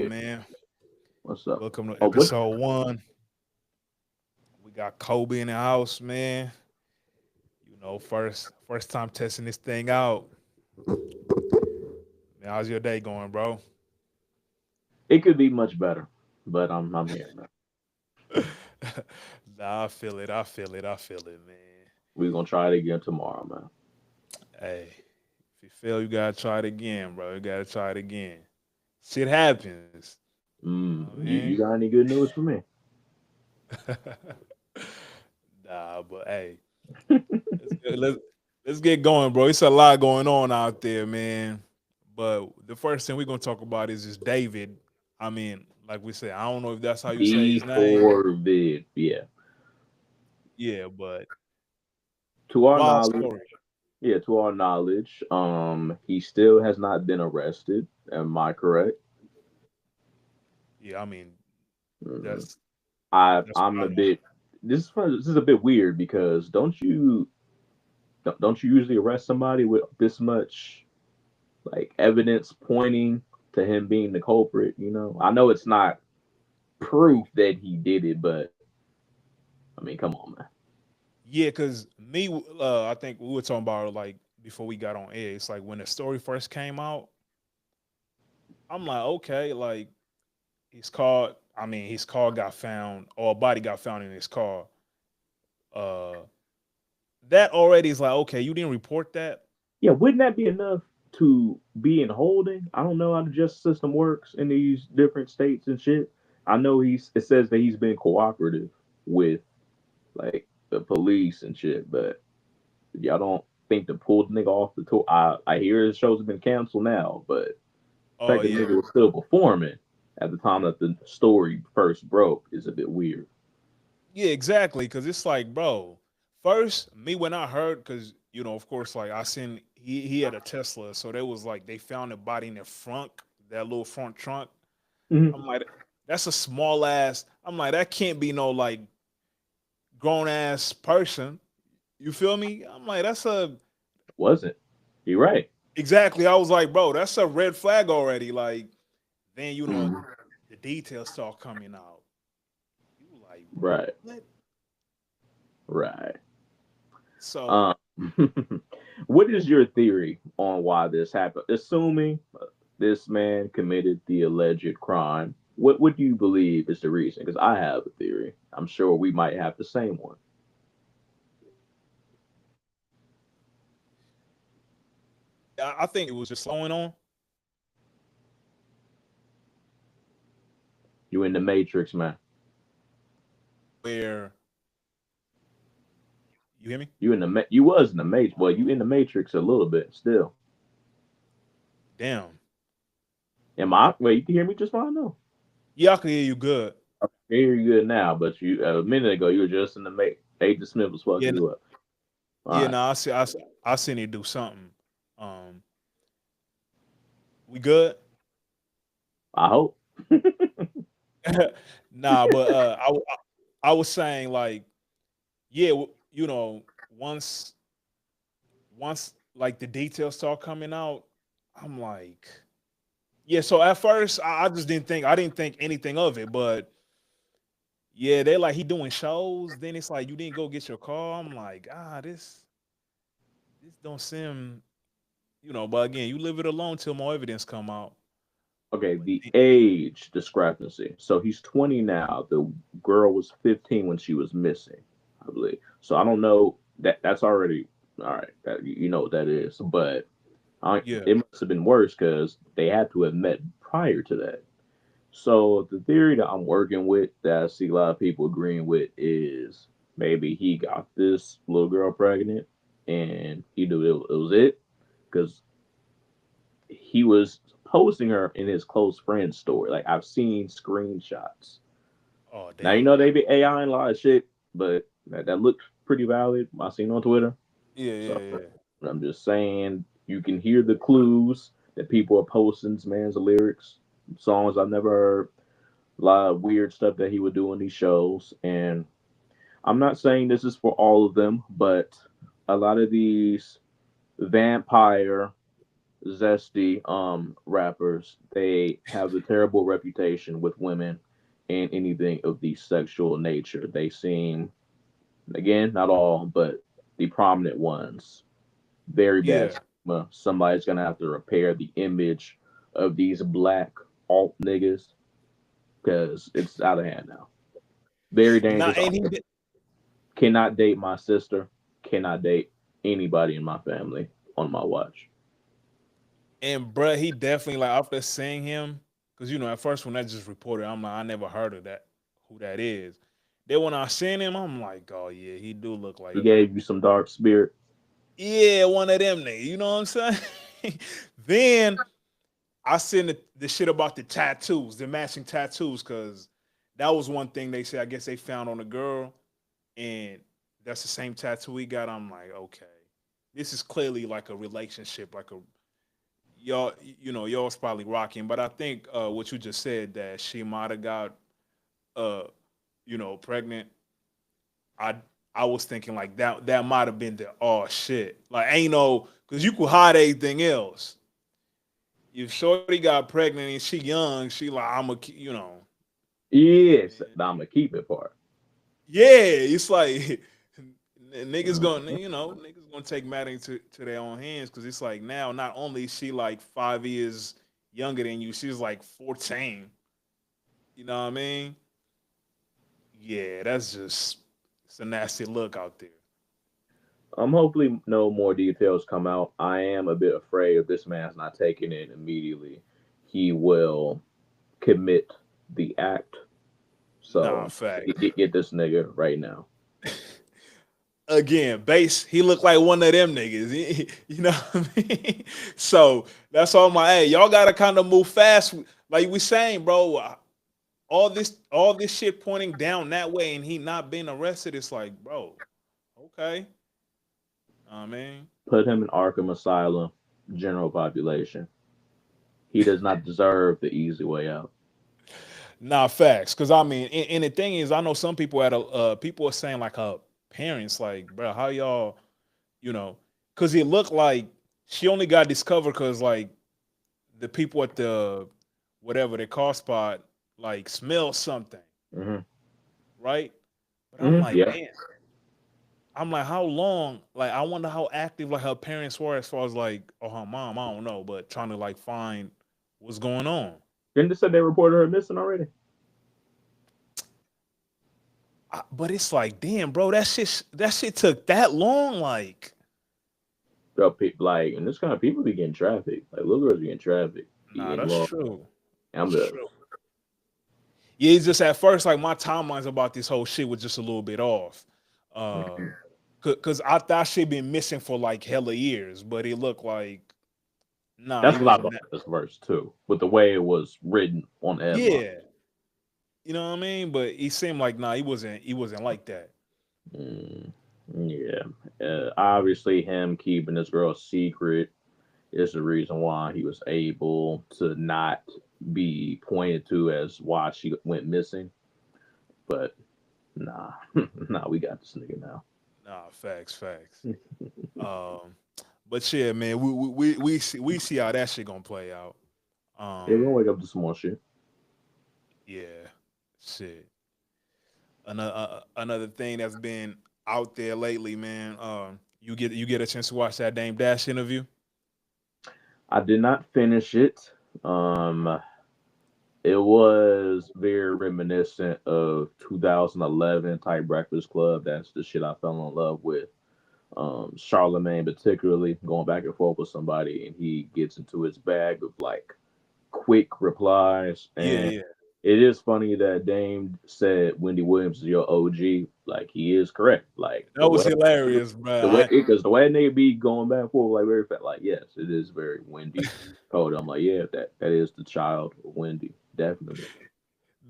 man. What's up? Welcome to Oh, what? episode 1. We got Kobe in the house, man. First time testing this thing out. Man, how's your day going, bro? It could be much better, but I'm here, man. Nah, I feel it. I feel it, man. We're gonna try it again tomorrow, man. Hey, if you fail, you gotta try it again, bro. You gotta try it again. Shit happens. You know what I You got any good news for me? mean? Nah, but hey, let's get, let's let's get going, bro. It's a lot going on out there, man. But the first thing we're gonna talk about is just David. I mean, like we said, I don't know if that's how you say his name. D4VD, yeah. Yeah, but To our wild knowledge, story. he still has not been arrested. Am I correct? Yeah, I mean Mm, that's I that's I'm what a I know. bit. This is a bit weird because don't you usually arrest somebody with this much like evidence pointing to him being the culprit? I know it's not proof that he did it, but I mean, come on, man. Yeah, cause me, I think we were talking about it, like before we got on air. It's like when the story first came out, I'm like, okay, like his car. I mean, his car got found, or a body got found in his car. Uh, that already is like, okay, you didn't report that. Yeah, wouldn't that be enough to be in holding? I don't know how the justice system works in these different states and shit. I know it says that he's been cooperative with like the police and shit, but y'all don't think to pull the nigga off the tour. I hear his shows have been canceled now, but the Oh fact that the yeah, nigga was still performing at the time that the story first broke is a bit weird. yeah, exactly. Cause it's like, bro, first me when I heard, cause of course, like I seen he had a Tesla, so they was like they found a body in the front, that little front trunk. Mhm. I'm like, that's a small ass. I'm like, that can't be no like grown ass person. You feel me? I'm like, that's a Wasn't. You're right. exactly. I was like, bro, that's a red flag already. Like, then Mhm. the details start coming out. You like, bro, Right. what? Right. So Um, what is your theory on why this happened? Assuming this man committed the alleged crime, what do you believe is the reason? Because I have a theory. I'm sure we might have the same one. I think it was just going on You in the Matrix, man. where you hear me? You was in the Matrix. Well, you in the Matrix a little bit still. Damn. Am I? Wait, you can hear me just fine though. Yeah, I can hear you good. I can hear you good now, but you a minute ago you were just in the Matrix. Agent Smith was fucking Yeah, you up. All yeah. right. No, I seen it do something. Um, we good? I hope. Nah, but I was saying like, yeah, once like the details start coming out, I'm like, yeah. So at first, I just didn't think anything of it, but yeah, they like he doing shows. Then it's like you didn't go get your car. I'm like, this don't seem, But again, you leave it alone till more evidence come out. Okay, But the age discrepancy. So he's 20 now. The girl was 15 when she was missing, I believe. So I don't know that's already all right. You know what that is, but yeah, it must have been worse because they had to have met prior to that. So the theory that I'm working with, that I see a lot of people agreeing with, is maybe he got this little girl pregnant, and he knew it was it because he was posting her in his close friend story. Like I've seen screenshots. oh Now damn, they be AI and a lot of shit, but that looks pretty valid. I seen on Twitter. yeah, So yeah, yeah. I'm just saying you can hear the clues that people are posting this man's lyrics, songs I've never heard, a lot of weird stuff that he would do in these shows. And I'm not saying this is for all of them, but a lot of these vampire zesty rappers, they have the terrible reputation with women and anything of the sexual nature. They seem, again, not all, but the prominent ones, very bad Yeah. stigma. Somebody's gonna have to repair the image of these black alt niggas because it's out of hand now. Very Nah, dangerous. and Cannot date my sister. Cannot date anybody in my family on my watch. bruh, he definitely like after seeing him, because at first when I just reported, I'm like, I never heard of that, who that is. Then when I seen him, I'm like, oh yeah, he do look He like, gave you some dark spirit. yeah, one of them niggas. You know what I'm saying? Then I seen the shit about the tattoos, the matching tattoos, because that was one thing they said. I guess they found on a girl, and that's the same tattoo he got. I'm like, okay, this is clearly like a relationship, like a y'all, y'all's probably rocking. But I think what you just said that she might have got, uh, pregnant. I I was thinking like that might have been the oh shit, like ain't no because you could hide anything else. If Shorty got pregnant and she young, she like I'm a Yes, I'm gonna keep it part. yeah. It's like niggas gonna take matters to their own hands because it's like now not only is she like 5 years younger than you, she's like 14. You know what I mean? Yeah, that's just it's a nasty look out there. Hopefully no more details come out. I am a bit afraid if this man's not taking it immediately, he will commit the act. Nah, So fact. get this nigga right now. Again, base, he looked like one of them niggas. You know what I mean? So that's all my hey, y'all gotta kind of move fast. Like we saying, bro, all this shit pointing down that way and he not being arrested, it's like, bro, okay. I mean, Put him in Arkham Asylum, general population. He does not deserve the easy way out. nah, facts. Cause I mean, and the thing is, I know some people people are saying like her parents, like, bro, how y'all, you know, cause it looked like she only got discovered because like the people at the whatever the car spot like smell something, Hmm. right? But I'm like, Yeah. damn. I'm like, how long? Like, I wonder how active like her parents were as far as like, or her mom. I don't know, but trying to like find what's going on. Didn't they say they reported her missing already? But it's like, damn, bro, that shit took that long. Like, Bro, like, and this kind of people be getting trafficked. Like, little girls be getting trafficked. nah, In that's law. true. I'm That's the true. Yeah, it's just at first like my timelines about this whole shit was just a little bit off. Mhm. Cause I thought she'd been missing for like hella years, but it looked like nah, That's it what I wasn't thought that. this verse too, with the way it was written on the headline. Yeah, you know what I mean. But he seemed like nah, he wasn't. He wasn't like that. Mm, yeah. Obviously, him keeping this girl secret is the reason why he was able to not be pointed to as why she went missing. But nah, nah, we got this nigga now. Nah, facts, facts. Um, but yeah, man, we see how that shit gonna play out. Yeah, we're gonna Um, wake up to some more shit. yeah, shit. Another thing that's been out there lately, man. You get a chance to watch that Dame Dash interview. I did not finish it. Um, it was very reminiscent of 2011 type Breakfast Club. That's the shit I fell in love with. Charlemagne, particularly going back and forth with somebody, and he gets into his bag of like quick replies. Yeah, And yeah. it is funny that Dame said Wendy Williams is your OG. Like he is correct. Like That was hilarious, bro. the way because the way they be going back and forth like very fast. Like yes, it is very Wendy code. I'm like yeah, that is the child of Wendy, definitely.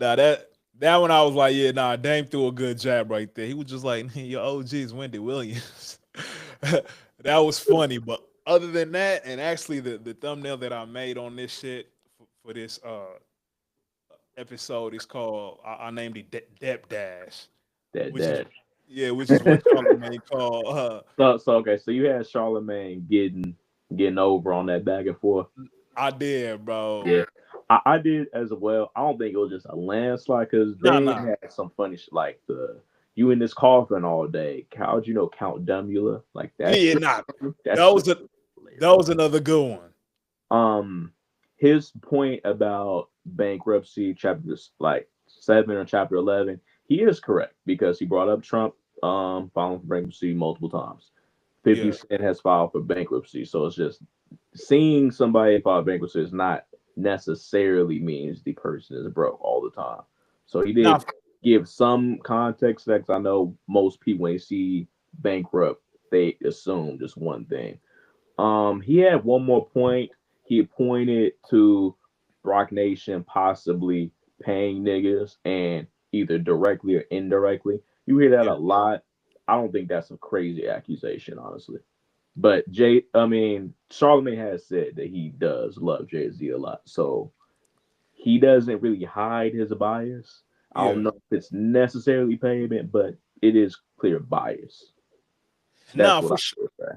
Nah, that one I was like, yeah, nah, Dame threw a good jab right there. He was just like, your OG is Wendy Williams. That was funny, but other than that, and actually the thumbnail that I made on this shit for this episode is called I named it Dep Dash, That which is dash. yeah, which is what Charlamagne called So okay, so you had Charlemagne getting getting over on that back and forth. I did, bro. Yeah, I did as well. I don't think it was just a landslide because Nah, they nah. had some funny shit like the you in this coffin all day. How'd you know Count Dumula? Like that Yeah, shit. nah. That That shit was a hilarious. that was another good one. Um, his point about bankruptcy, chapter like 7 or chapter 11, he is correct because he brought up Trump filing for bankruptcy multiple times. 50 Yeah. Cent has filed for bankruptcy, so it's just seeing somebody file bankruptcy is not necessarily means the person is broke all the time. So he Nah, did give some context that 'cause I know most people when they see bankrupt, they assume just one thing. He had one more point. He pointed to Rock Nation possibly paying niggas and either directly or indirectly. You hear that yeah. a lot. I don't think that's a crazy accusation, honestly. But Charlamagne has said that he does love Jay Z a lot, so he doesn't really hide his bias. I don't Yeah. know if it's necessarily payment, but it is clear bias. That's Nah, what I for sure. would say.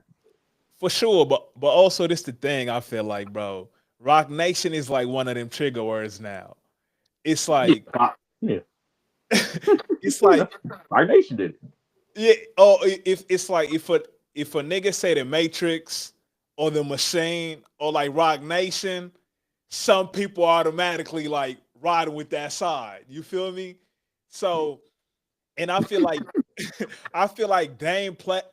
For sure, but also this the thing I feel like, bro. Rock Nation is like one of them trigger words now. It's Yeah, like yeah. it's like Rock Nation did it. yeah, oh if it's like if a nigga say the Matrix or the Machine or like Rock Nation, some people automatically like riding with that side. You feel me? So and I feel like I feel like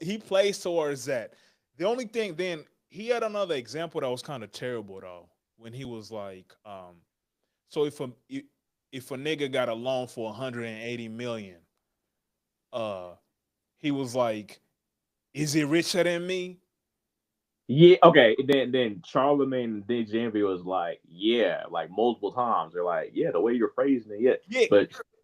he plays towards that. The only thing then he had another example that was kind of terrible though when he was like, so if a nigga got a loan for 180 million, uh, he was like, is it richer than me? Yeah, okay. Then Charlemagne and then Janville was like, yeah, like multiple times. They're like, yeah, the way you're phrasing it, yeah. Yeah,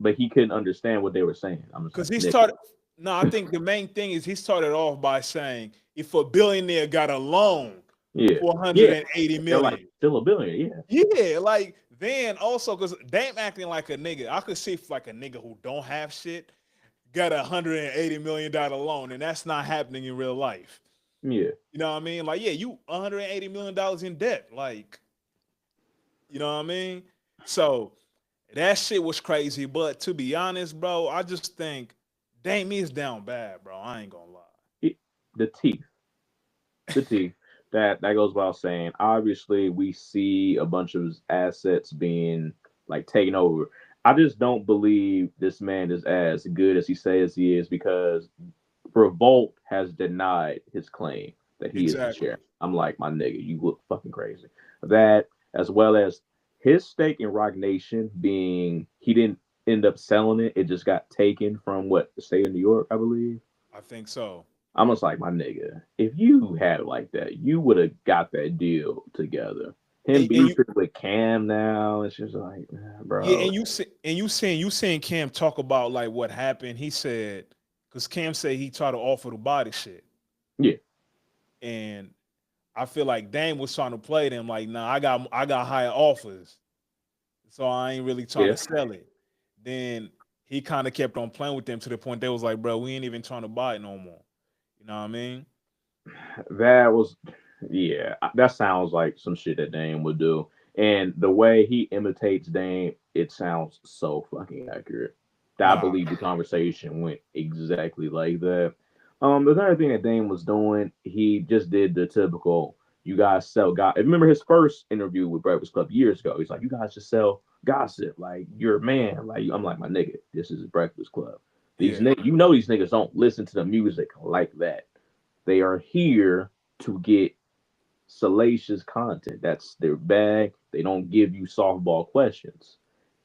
But he couldn't understand what they were saying. I'm just because like, he Nick, started. No, I think the main thing is he started off by saying if a billionaire got a loan yeah, for yeah. 180 They're like million, still a billionaire, yeah, like then also because Dame acting like a nigga. I could see if like a nigga who don't have shit got $180 million loan, and that's not happening in real life. yeah, You know what I mean? Like, yeah, you $180 million in debt. Like, you know what I mean? So that shit was crazy. But to be honest, bro, I just think Dame is down bad, bro. I ain't gonna lie. yeah. The teeth. The teeth. That goes without saying. Obviously, we see a bunch of his assets being like taken over. I just don't believe this man is as good as he says he is because Revolt has denied his claim that he is the Exactly. chair. I'm like, my nigga, you look fucking crazy. That as well as his stake in Rock Nation being he didn't end up selling it. It just got taken from what the state of New York, I believe. I think so. I'm just like, my nigga, if you had it like that, you would have got that deal together. Him And you, beefing with Cam now, it's just like, yeah, bro, and you saying Cam talk about like what happened. He said because Cam said he tried to offer the body shit, yeah, and I feel like Dame was trying to play them like, nah, I got higher offers, so I ain't really trying yeah. to sell it. Then he kind of kept on playing with them to the point they was like, bro, we ain't even trying to buy it no more. You know what I mean? That was, yeah, that sounds like some shit that Dame would do. And the way he imitates Dame, it sounds so fucking accurate. I Nah, believe the conversation went exactly like that. The other thing that Dame was doing, he just did the typical, you guys sell God. Remember his first interview with Breakfast Club years ago? He's like, you guys just sell gossip. Like, you're a man. Like, I'm like, my nigga, this is Breakfast Club. These yeah, niggas, you know, these niggas don't listen to the music like that. They are here to get salacious content. That's their bag. They don't give you softball questions.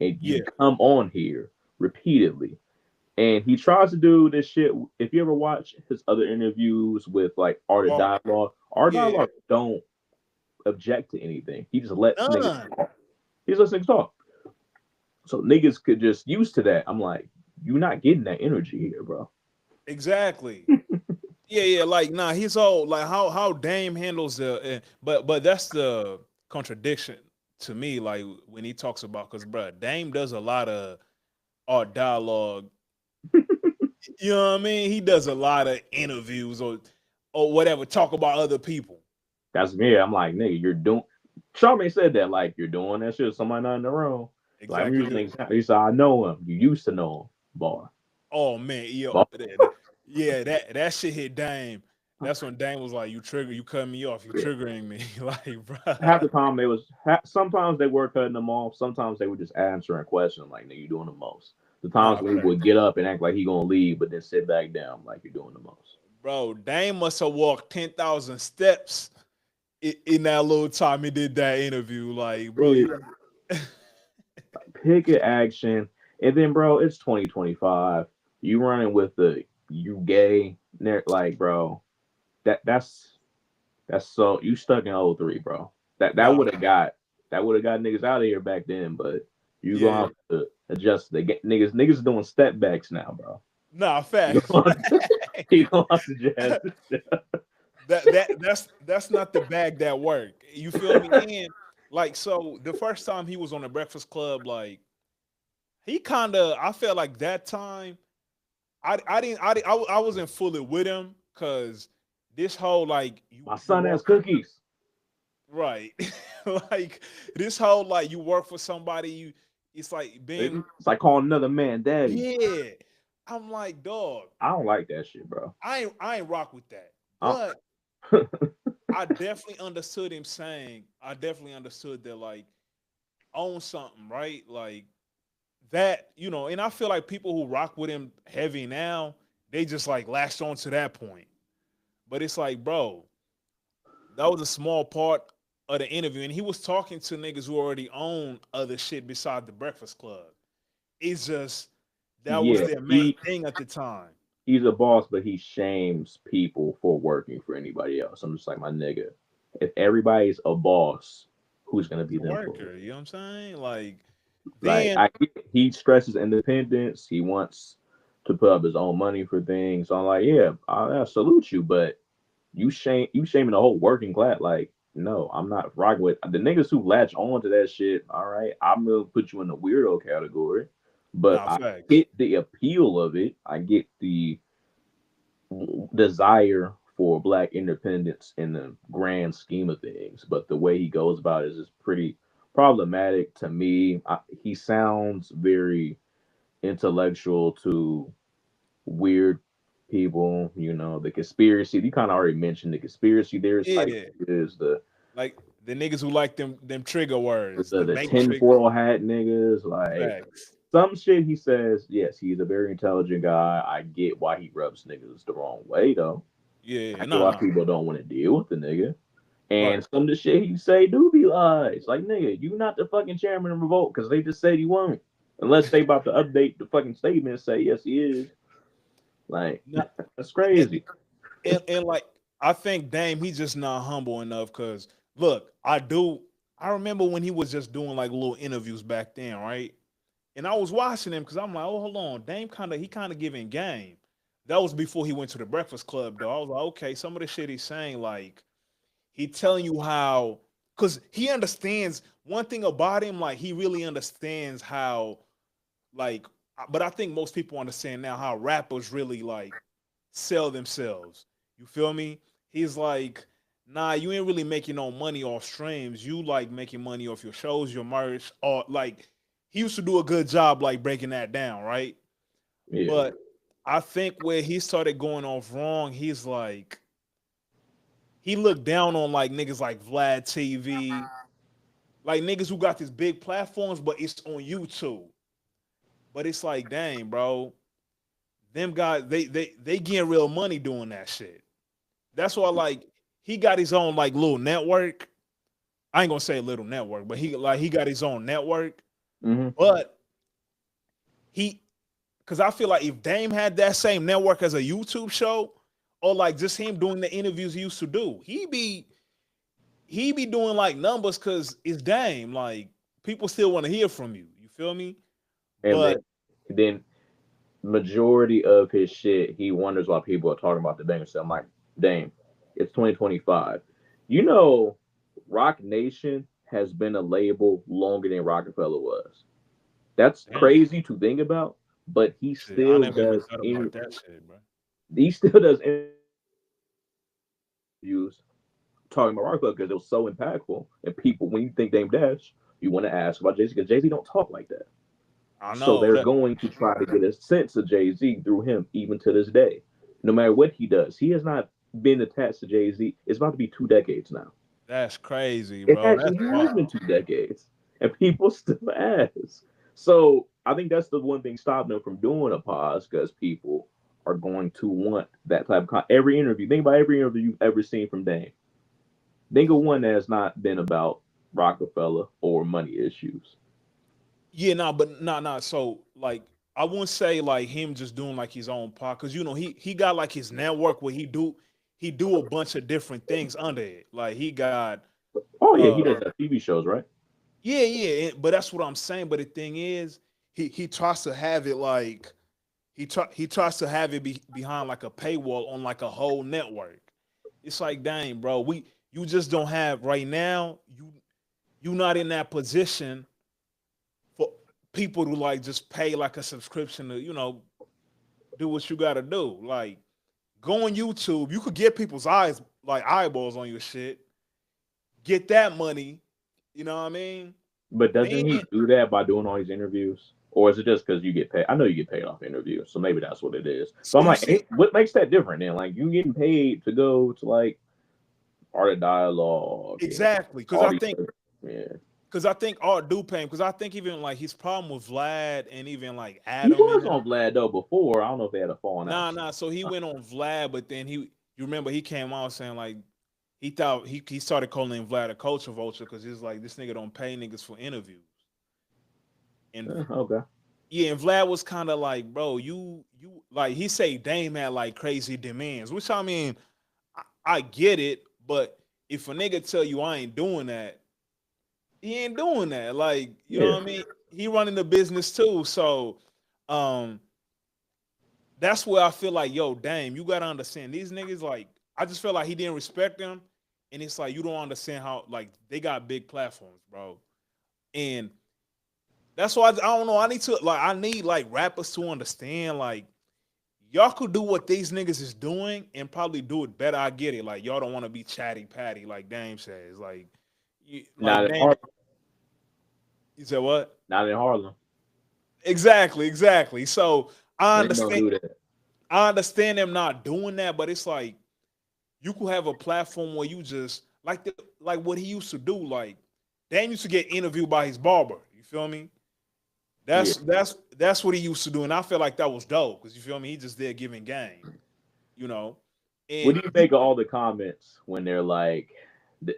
And you yeah. come on here repeatedly. And he tries to do this shit. If you ever watch his other interviews with like Art of Oh, Dialogue, Art of yeah. Dialogue don't object to anything. He just lets niggas None. talk. He just lets niggas talk. So niggas could just used to that. I'm like, you're not getting that energy here, bro. Exactly. Yeah, yeah. Like, nah, he's all like how Dame handles but that's the contradiction to me. Like when he talks about because, bro, Dame does a lot of art dialogue. You know what I mean? He does a lot of interviews or whatever, talk about other people. That's me. I'm like, nigga, you're doing. Charmaine said that, like, you're doing that shit. Somebody not in the room. Like, I'm Exactly. using an example. He said, I know him. You used to know him. Bar. Oh man, yo, Bar. yeah, that shit hit Dame. That's when Dame was like, "You trigger, you cut me off, you Yeah. triggering me." Like, Half bruh. the time they was, sometimes they were cutting them off. Sometimes they were just answering questions like, nigga, you doing the most. The times Nah, when he fact. would get up and act like he gonna leave, but then sit back down like you're doing the most. Bro, Dame must have walked 10,000 steps in that little time he did that interview. Like, bro, Yeah. you Pick an action, and then, bro, it's 2025. You running with the you gay, like, bro. That's so you stuck in '03, bro. That nah, would have got niggas out of here back then, but you yeah, gonna have to adjust the niggas doing step backs now, bro. nah, You facts. gonna have to, you gonna have to just That's not the bag that work. You feel me? And like, so the first time he was on the Breakfast Club, like he kind of, I felt like that time, I wasn't fully with him because this whole like my you son has work cookies. right, like this whole like you work for somebody, you it's like being It's like calling another man daddy. yeah. I'm like, dog, I don't like that shit, bro. I ain't rock with that, I, but I definitely understood him saying, I definitely understood that like own something, right? Like that, and I feel like people who rock with him heavy now, they just like latched on to that point. But it's like, bro, that was a small part of the interview. And he was talking to niggas who already own other shit beside the Breakfast Club. It's just that was yeah, their main thing at the time. he's a boss, but he shames people for working for anybody else. I'm just like, my nigga, if everybody's a boss, who's gonna He's be a the employee? worker, you know what I'm saying? Like Like, then he stresses independence. He wants to put up his own money for things. So I'm like, yeah, I salute you, but you shaming the whole working class. Like, no, I'm not rocking with the niggas who latch on to that shit. All right, I'm gonna put you in the weirdo category, but nah I facts. get the appeal of it. I get the desire for black independence in the grand scheme of things, but the way he goes about it is just pretty problematic to me. He sounds very intellectual to weird people. The conspiracy. You kind of already mentioned the conspiracy theories type Yeah. is Like the niggas who like them trigger words, the the matrix tinfoil hat niggas. Like, facts. some shit he says. Yes, he's a very intelligent guy. I get why he rubs niggas the wrong way though. Yeah, I get no, why no. people don't want to deal with the nigga. Right. And some of the shit he say do be lies. Like, nigga, you not the fucking chairman of revolt because they just said you won't. Unless they about to update the fucking statement and say yes he is. Like, No, that's and, crazy. and like I think Dame, he's just not humble enough because look, I remember when he was just doing like little interviews back then, right? And I was watching him because I'm like, oh, hold on, Dame kind of giving game. That was before he went to the Breakfast Club, though. I was like, okay, some of the shit he's saying, like he telling you how, because he understands one thing about him, like he really understands how, like, but I think most people understand now how rappers really like sell themselves. You feel me? He's like, nah, you ain't really making no money off streams. You like making money off your shows, your merch, or like he used to do a good job like breaking that down, right? Yeah. But I think where he started going off wrong, he's like he looked down on like niggas like Vlad TV, like niggas who got these big platforms, but it's on YouTube. But it's like, dang, bro, them guys they getting real money doing that shit. That's why like he got his own like little network. I ain't gonna say little network, but he got his own network. Hmm. But he because I feel like if Dame had that same network as a YouTube show, or like just him doing the interviews he used to do, he be doing like numbers because it's Dame. Like people still want to hear from you. You feel me? And But then majority of his shit, he wonders why people are talking about the Bengals. So I'm like, damn, it's 2025. You know, Rock Nation has been a label longer than Rockefeller was. That's damn, crazy to think about, but shit, I never even thought about that shit, bro. he still does interviews talking about Rockefeller because it was so impactful. And people, when you think Dame Dash, you want to ask about Jay Z because Jay Z don't talk like that. I So know they're that. going to try to get a sense of Jay Z through him, even to this day. No matter what he does, he has not been attached to Jay Z. It's about to be 2 decades now. That's crazy, It bro. That's actually has been wild. 2 decades, and people still ask. So I think that's the one thing stopping them from doing a pause because people are going to want that type of every interview. Think about every interview you've ever seen from Dame. Think of one that has not been about Rockefeller or money issues. Yeah, nah, but nah. So like, I wouldn't say like him just doing like his own pod, because he got like his network where he do a bunch of different things under it. Like he got Oh yeah, he uh does have TV shows, right? yeah, but that's what I'm saying. But the thing is, he tries to have it like he tries to have it behind like a paywall on like a whole network. It's like, dang, bro, you just don't have right now. You not in that position for people to like just pay like a subscription to do what you got to do. Like go on YouTube, you could get people's eyes like eyeballs on your shit, get that money. You know what I mean? But doesn't Then he do that by doing all these interviews? Or is it just because you get paid? I know you get paid off interviews, so maybe that's what it is. But so I'm you like, see what makes that different then? Like, you getting paid to go to like Art of Dialogue and exactly because all I these think other, yeah. because I think Art do pay him because I think even like his problem with Vlad and even like He Adam and was them. on Vlad though before. I don't know if they had a falling out. Nah. So he went on Vlad, but then you remember he came out saying like he thought he started calling Vlad a culture vulture because he's like this nigga don't pay niggas for interviews. And Okay. yeah, and Vlad was kind of like, bro, you like he say Dame had like crazy demands, which I mean, I get it, but if a nigga tell you I ain't doing that, he ain't doing that. Like, you know Yeah. what I mean? He running the business too. So um that's where I feel like, yo, Dame, you gotta understand these niggas, like, I just feel like he didn't respect them. And it's like you don't understand how like they got big platforms, bro. And that's why I don't know. I need like rappers to understand like y'all could do what these niggas is doing and probably do it better. I get it. Like y'all don't want to be chatty patty like Dame says. Like Not in Dame, Harlem. you said what? Not in Harlem. Exactly. So I They don't understand do that. I understand them not doing that, but it's like you could have a platform where you just like what he used to do. Like Dame used to get interviewed by his barber. You feel me? Yeah. That's what he used to do, and I feel like that was dope because you feel me. He just there giving game, you know. What And do you make of all the comments when they're like,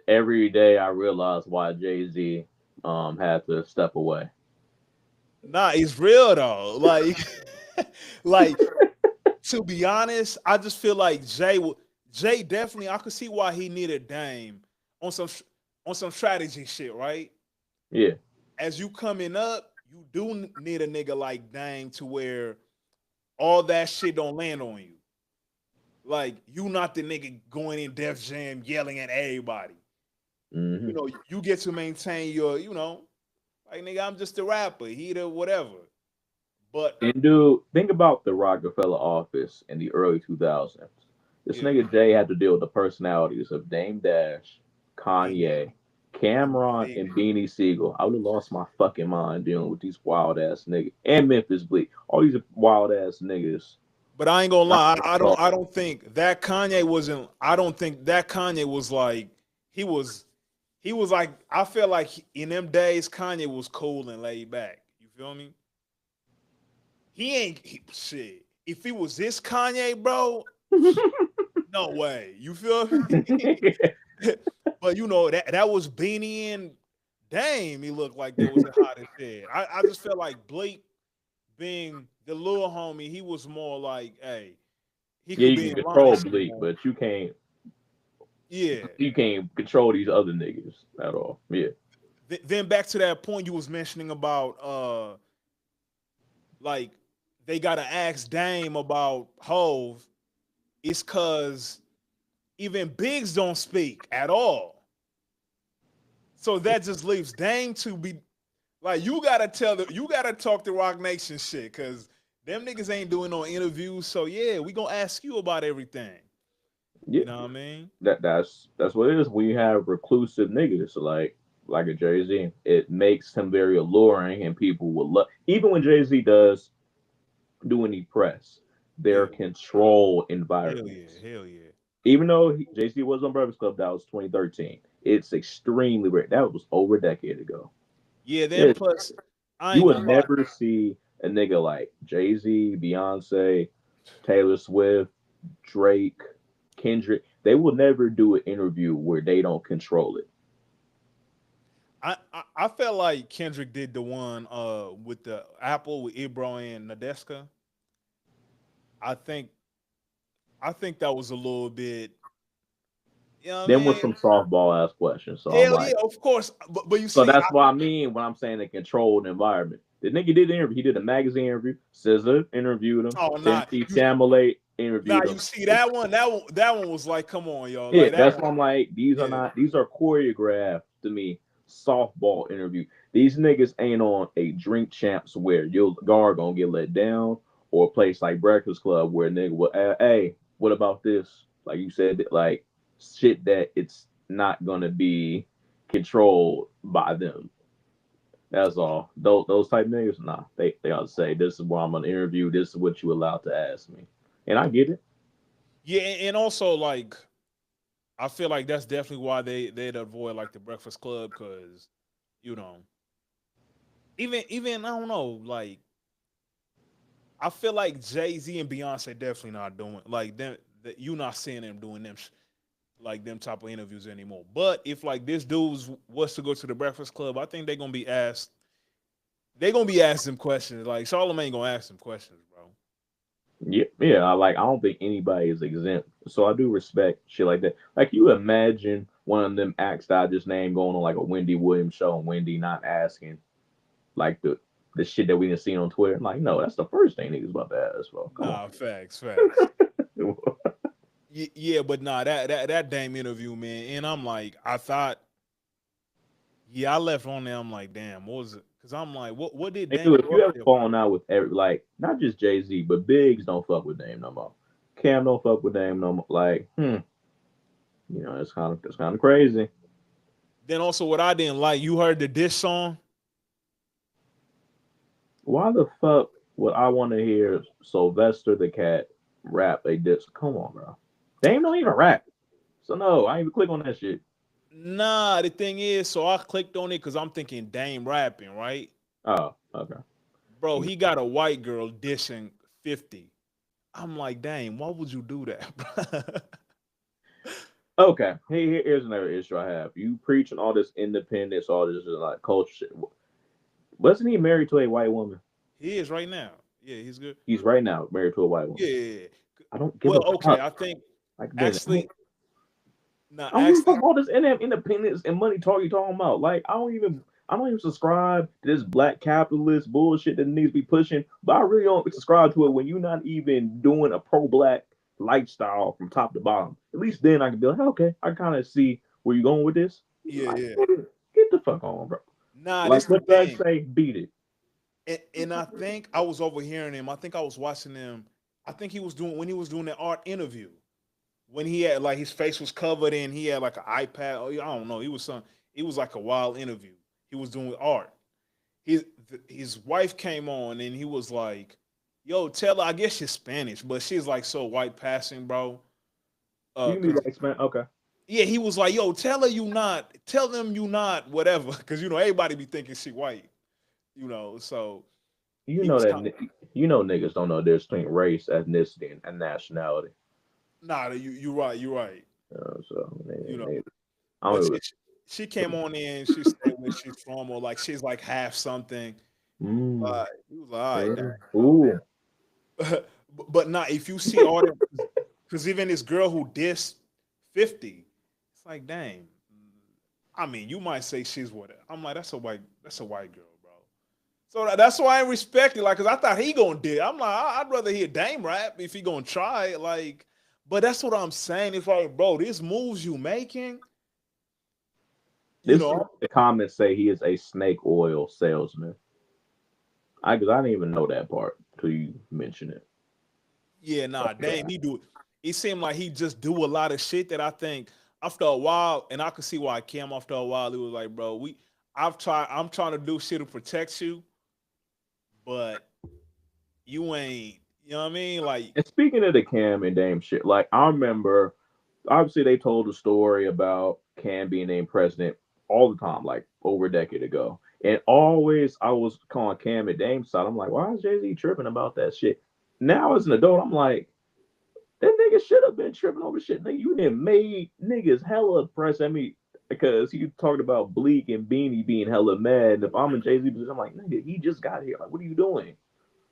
every day I realize why Jay Z had to step away? nah, it's real though. Like, like to be honest, I just feel like Jay definitely. I could see why he needed Dame on some on some strategy shit, right? Yeah. As you coming up, you do need a nigga like Dame to where all that shit don't land on you. Like you not the nigga going in Def Jam yelling at everybody. Hmm. You get to maintain your, like nigga, I'm just a rapper, he the whatever. But And dude, think about the Rockefeller office in the early 2000s. This yeah, nigga Jay had to deal with the personalities of Dame Dash, Beanie, Kanye, Beanie Cameron, and Siegel. Beanie Siegel. I would have lost my fucking mind dealing with these wild ass niggas. And Memphis Bleak. All these wild ass niggas. But I ain't gonna Not lie, gonna I don't talk. I don't think that Kanye wasn't. I don't think that Kanye was like he was. He was like I feel like in them days Kanye was cool and laid back. You feel me? Shit. If he was this Kanye, bro, no way. You feel me? But that was Beanie and Dame. He looked like they was the hottest shit. I just felt like Blake being the little homie, he was more like, hey, he Yeah, could you be can in line control some Bleak, more. but Yeah. you can't control these other niggas at all. Yeah. Then back to that point you was mentioning about like they gotta ask Dame about Hove. It's cause even Biggs don't speak at all. So that just leaves Dame to be like you gotta talk to Rock Nation shit, cause them niggas ain't doing no interviews. So yeah, we gonna ask you about everything. Yeah, You know what I mean? that's what it is when you have reclusive niggas like a Jay Z. It makes him very alluring, and people will love. Even when Jay Z does do any press, they're Yeah. controlled Hell yeah. environments. Hell yeah. Even though Jay Z was on Breakfast Club, that was 2013. It's extremely rare. That was over a decade ago. Yeah, then It, plus I you ain't would gonna lie. never see a nigga like Jay Z, Beyonce, Taylor Swift, Drake, Kendrick. They will never do an interview where they don't control it. I felt like Kendrick did the one with the Apple with Ibro and Nadeska. I think I think that was a little bit, you know what I Then with mean? some softball ass questions. So I'm Hell yeah, like, of course. But you so see, that's what I mean when I'm saying a controlled environment. The nigga did the interview. He did a magazine interview. SZA interviewed him. oh nah, Timothy Chalamet nah, interviewed him. you see that one, that one was like, come on, yo, Yeah, like that that's one, why I'm like, these are yeah. not these are choreographed to me softball interview. These niggas ain't on a drink champs where your guard gonna get let down or a place like Breakfast Club where nigga will hey, what about this? Like you said, like shit that it's not gonna be controlled by them. That's all. Those type niggas, nah. They ought to say this is where I'm gonna interview, this is what you allowed to ask me. And I get it. Yeah, and also like I feel like that's definitely why they'd avoid like the Breakfast Club because you know even I don't know like I feel like Jay Z and Beyonce definitely not doing like them. You not seeing them doing them like them type of interviews anymore. But if like this dude was to go to the Breakfast Club, I think they're gonna be asked. They're gonna be asked some questions. Like Charlamagne gonna ask some questions, bro. Yeah, yeah. I don't think anybody is exempt. So I do respect shit like that. Like you imagine one of them acts that I just named going on like a Wendy Williams show and Wendy not asking like the shit that we didn't see on Twitter. Like, no, that's the first thing niggas about to ask for. Come Nah, facts, facts. on. Yeah, but nah, that damn interview, man. And I'm like, I thought, yeah, I left on there. I'm like, damn, what was it? Because I'm like, what did And Dame dude, if go you up ever there about? falling out with every like not just Jay Z, but Biggs don't fuck with Dame no more. Cam don't fuck with Dame no more. Like, it's kind of crazy. Then also, what I didn't like, you heard the diss song. Why the fuck would I want to hear Sylvester the Cat rap a diss? Come on, bro. Dame don't even rap. So no, I ain't even click on that shit. Nah, the thing is, so I clicked on it because I'm thinking Dame rapping, right? Oh, okay. Bro, he got a white girl dissing 50. I'm like, Dame, why would you do that, bro? Okay. Here's another issue I have. You preaching all this independence, all this like culture shit. Wasn't he married to a white woman? He is right now. Yeah, he's good. He's right now married to a white Yeah, woman. yeah, yeah. I don't give Well, a okay, fuck. I think Like, nigga, I actually, nah, don't give a actually, fuck all this independence and money talk you talking about. Like, I don't even subscribe to this black capitalist bullshit that needs to be pushing. But I really don't subscribe to it when you're not even doing a pro black lifestyle from top to bottom. At least then I can be like, okay, I kind of see where you're going with this. yeah, Like, yeah. get the fuck on, bro. Nah, this Like the what I thing. say, beat it. And I think I was overhearing him. I think I was watching him. I think he was doing when he was doing the art interview. When he had like his face was covered and he had like an iPad. Oh, I don't know. He was some. It was like a wild interview. He was doing art. His wife came on and he was like, "Yo, tell her." I guess she's Spanish, but she's like so white passing, bro. You can be Cause like, man, okay. yeah, he was like, "Yo, tell her you not. Tell them you not whatever." Cause everybody be thinking she white. So You he know was that kind of niggas don't know the difference between race, ethnicity, and nationality. nah. You right. You right. So You know. I But don't she came on in. She said where she's from, or like she's like half something. mm, He was like, all right, yeah. Ooh, dang. But not if you see all them, because even this girl who dissed 50, it's like, dang. I mean, you might say she's what? I'm like, that's a white girl, bro. So that's why I respect it, like, cause I thought he gonna diss. I'm like, I'd rather hear Dame rap if he gonna try it, like. But that's what I'm saying. It's like, bro, these moves you making, you this is know, what the comments say. He is a snake oil salesman. Because I didn't even know that part till you mention it. yeah, nah, Okay. Dame, he do it. it seemed like he just do a lot of shit that I think after a while, and I could see why Cam after a while it was like, bro, I'm trying to do shit to protect you, but you ain't, you know what I mean? Like, And speaking of the Cam and Dame shit, like I remember, obviously they told a story about Cam being named president all the time, like over a decade ago. And always I was calling Cam and Dame side. I'm like, why is Jay Z tripping about that shit? Now as an adult, I'm like, that nigga should have been tripping over shit. Nigga, you didn't made niggas hella press at me because he talked about Bleak and Beanie being hella mad. And if I'm in Jay Z position, I'm like, nigga, he just got here. Like, what are you doing?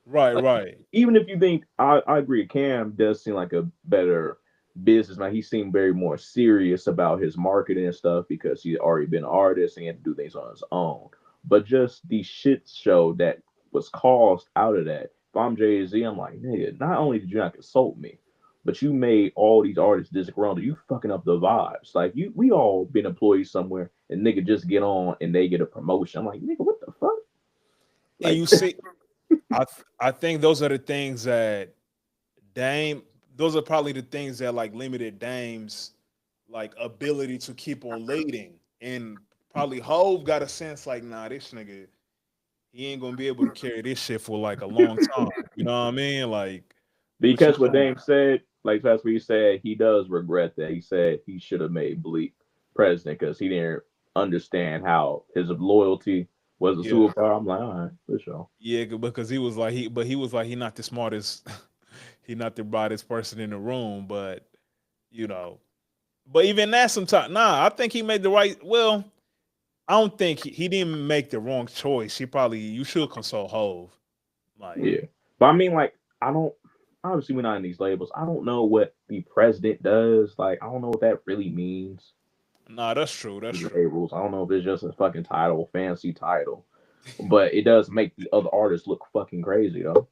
right, Like, right. even if you think I agree, Cam does seem like a better businessman. He seemed very more serious about his marketing and stuff because he'd already been an artist and he had to do things on his own. But just the shit show that was caused out of that. If I'm Jay Z, I'm like, nigga, not only did you not consult me, but you made all these artists disgruntled. You fucking up the vibes. Like we all been employees somewhere, and nigga just get on and they get a promotion. I'm like, nigga, what the fuck? And Like, you see, I think those are the things that Dame. Those are probably the things that like limited Dame's like ability to keep on leading, and probably Hove got a sense like, nah, this nigga, he ain't gonna be able to carry this shit for like a long time. You know what I mean? Like, what you because what doing? Dame said, like that's what he said, he does regret that. He said he should have made Bleak president because he didn't understand how his loyalty was a Yeah, superpower. I'm like, all right, for sure. yeah, because he was like he was like he not the smartest, he not the brightest person in the room, but you know, but even that sometimes, nah, I think he made the right. Well, I don't think he didn't make the wrong choice. He probably you should consult Hove. Like, Yeah, but I mean, like, I don't. Obviously, we're not in these labels. I don't know what the president does. Like, I don't know what that really means. nah, that's true. That's These true. labels. I don't know if it's just a fucking title, fancy title, but it does make the other artists look fucking crazy though,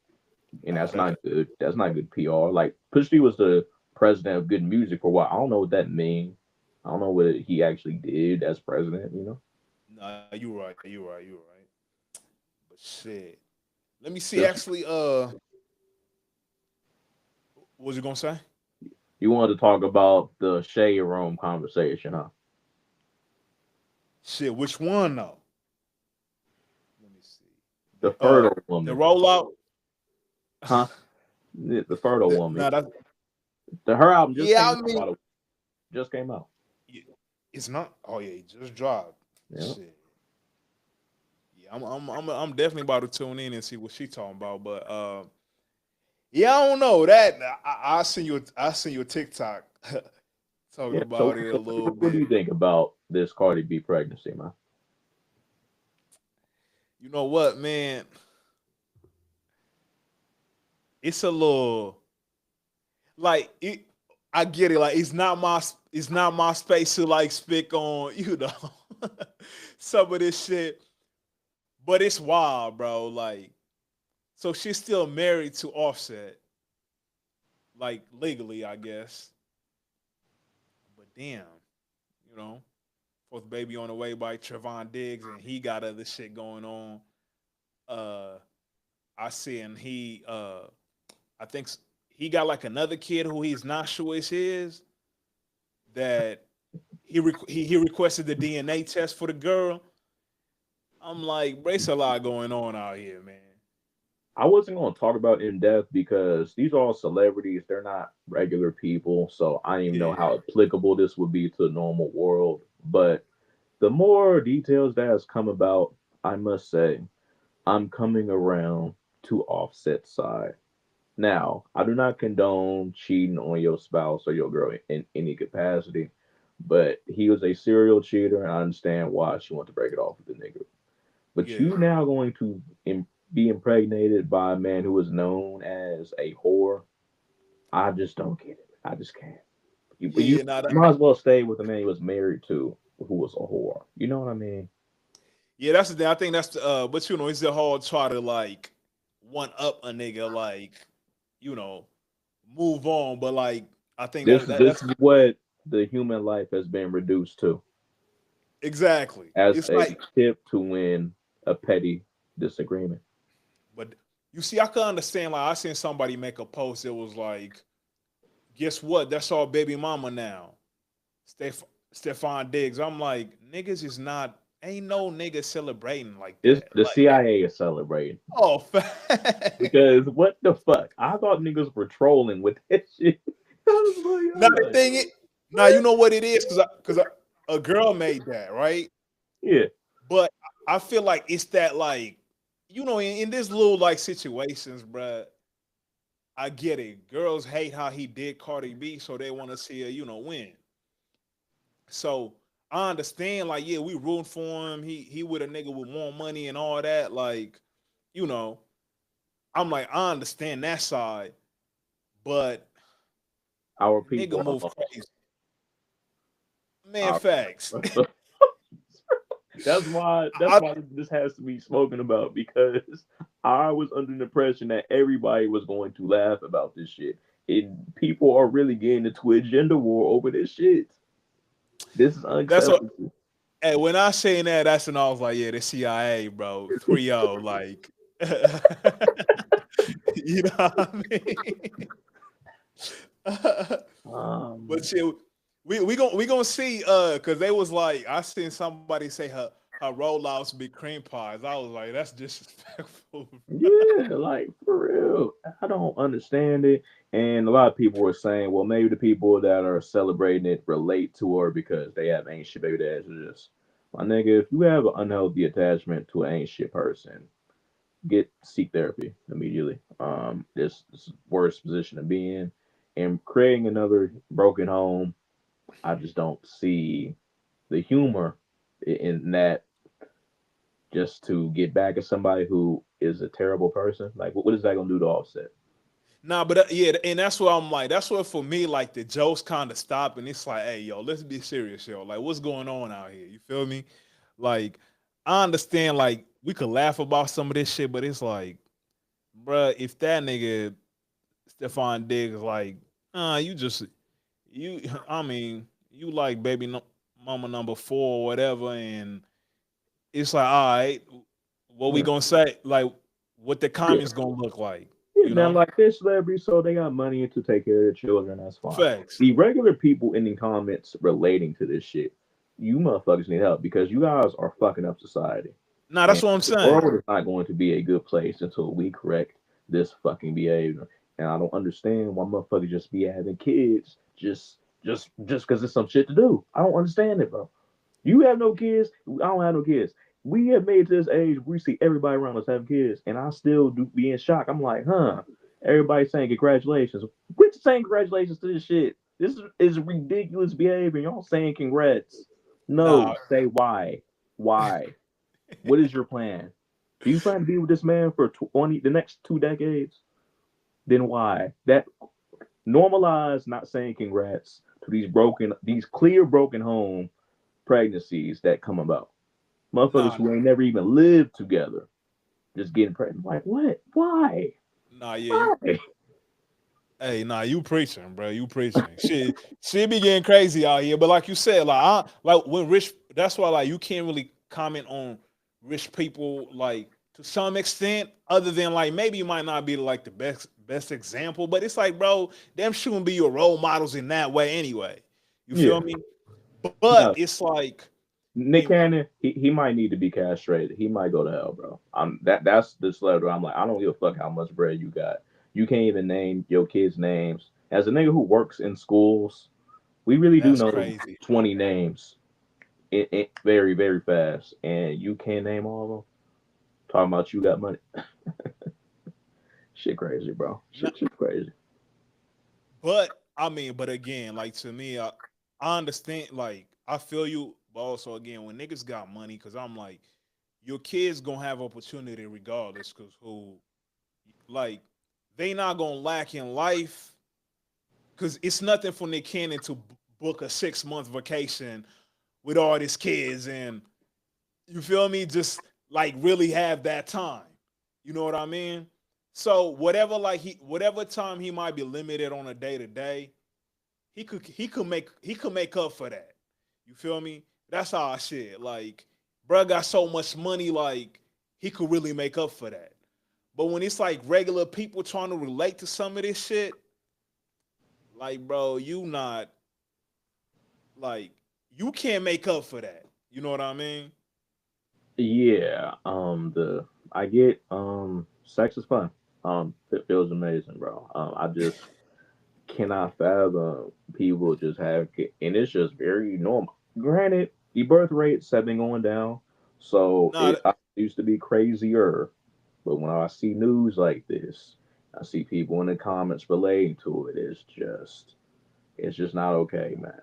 and Nah, that's that not good. That's not good PR. Like Push T was the president of Good Music for a while. I don't know what that means. I don't know what he actually did as president. You know, nah, you right. You right. You right. But shit, let me see. just Actually, what was you gonna say? you wanted to talk about the shade room conversation, huh? Shit, which one though? Let me see. The The fertile the woman, rollout. huh? The fertile woman. No, that Her album just yeah. came I out. mean, Just came out. it's not. Oh yeah, he just dropped. Yeah. Shit. Yeah, I'm definitely about to tune in and see what she talking about. But yeah, I don't know that. I seen you a TikTok talking Yeah. So, about it a so little what do bit. you think about this Cardi B pregnancy, man? You know what, man? It's a little like it. I get it. Like it's not my space to like speak on some of this shit. But it's wild, bro. Like so she's still married to Offset, like legally, I guess. But damn, you know, fourth baby on the way by Trevon Diggs, and he got other shit going on. Uh, I see, and I think he got like another kid who he's not sure is his. That he requested the DNA test for the girl. I'm like, brace a lot going on out here, man. I wasn't going to talk about in depth because these are all celebrities. They're not regular people. So I don't even know Yeah, how applicable this would be to the normal world. But the more details that has come about, I must say, I'm coming around to Offset's side. Now, I do not condone cheating on your spouse or your girl in any capacity, but he was a serial cheater, and I understand why she wanted to break it off with the nigga. But yeah, you now going to be impregnated by a man who is known as a whore. I just don't get it. I just can't. You yeah. Now that, might as well stay with the man he was married to, who was a whore. You know what I mean? yeah, that's the thing. I think that's the. But you know, it's the whole try to like one up a nigga, like you know, move on. But like, I think This that's is what the human life has been reduced to, exactly. as It's a like, tip to win a petty disagreement. but you see, I could understand. Like, I seen somebody make a post. It was like guess what? That's our baby mama now. Stefan Diggs. I'm like, niggas is not, ain't no nigga celebrating like It's that. the Like, CIA is celebrating oh, fact. because what the fuck? I thought niggas were trolling with that shit. I was like, Now I'm the like, thing is, now you know what it is, a girl made that, right? yeah, But I feel like it's that, like, in this little like situations, bruh, I get it. Girls hate how he did Cardi B, so they want to see her, win. So I understand, like, yeah, we rooting for him. He with a nigga with more money and all that. Like, you know, I'm like, I understand that side, but our the nigga people are move lost. crazy. Man, Our, facts. that's why. That's I, why this has to be spoken about because I was under the impression that everybody was going to laugh about this shit, and people are really getting into a gender war over this shit. This is that's what. unacceptable. Hey, when I saying that, that's when I was like, yeah, the CIA, bro, 3-0, like, you know what I mean? But Um, shit, we gonna see, cause they was like, I seen somebody say her rollouts be cream pies. I was like, that's disrespectful. yeah, like for real. I don't understand it. And a lot of people were saying, well, maybe the people that are celebrating it relate to her because they have ancient baby dads. Just my nigga, if you have an unhealthy attachment to an ancient person, get seek therapy immediately. This is worst position to be in. And creating another broken home, I just don't see the humor in that just to get back at somebody who is a terrible person. Like, what is that gonna do to Offset? Nah, but yeah, and that's what I'm like. That's what for me, like the jokes kind of stop, and it's like, hey, yo, let's be serious, yo. Like, what's going on out here? You feel me? Like, I understand, like, we could laugh about some of this shit, but it's like, bruh, if that nigga Stefan Diggs, like, you just you, I mean, you like baby mama number 4 or whatever, and it's like, all right, what we Yeah. gonna say? Like, what the Yeah. comments gonna look like? Yeah, You now know, like this celebrity, so they got money to take care of their children. That's fine. facts. The regular people in the comments relating to this shit, you motherfuckers need help because you guys are fucking up society, Nah, that's and what I'm the saying. world is not going to be a good place until we correct this fucking behavior. And I don't understand why motherfuckers just be having kids just because it's some shit to do. I don't understand it, bro. You have no kids. I don't have no kids. We have made to this age. We see everybody around us having kids, and I still do be in shock. I'm like, huh? Everybody saying congratulations. Quit saying congratulations to this shit. This is ridiculous behavior. Y'all saying congrats. No, Nah, say why. Why? What is your plan? Do you plan to be with this man for 20 the next 2 decades? Then why? That normalize not saying congrats to these clear broken home pregnancies that come about. Motherfuckers nah, who ain't never even lived together just getting pregnant. Like, what? Why? nah. Yeah, you. Why? Hey, nah, you preaching, bro. You preaching. Shit be getting crazy out here. But like you said, like when rich, that's why like you can't really comment on rich people like to some extent, other than like maybe you might not be like the best example, but it's like, bro, them shouldn't be your role models in that way anyway. You feel Yeah. me? But No. it's like, Nick Cannon, he might need to be castrated. He might go to hell, bro. That's this level. I'm like, I don't give a fuck how much bread you got. You can't even name your kids' names. As a nigga who works in schools, we really do that's know crazy. 20 names very, very fast. And you can't name all of them. Talking about you got money. Shit crazy, bro. Shit crazy. But I mean, but again, like to me, I understand. Like I feel you, but also again, when niggas got money, because I'm like, your kids gonna have opportunity regardless. Because who, like, they not gonna lack in life. Because it's nothing for Nick Cannon to book a 6 month vacation with all his kids, and you feel me, just like really have that time. You know what I mean? So whatever time he might be limited on a day to day, he could make up for that. You feel me? That's how I shit. Like, bruh got so much money, like he could really make up for that. But when it's like regular people trying to relate to some of this shit, Like, bro, you not like you can't make up for that. You know what I mean? Yeah. The I get sex is fun. It feels amazing, bro. I just cannot fathom people just have and it's just very normal. Granted, the birth rates have been going down, so Nah, it used to be crazier. But when I see news like this, I see people in the comments relating to it. It's just not okay, man.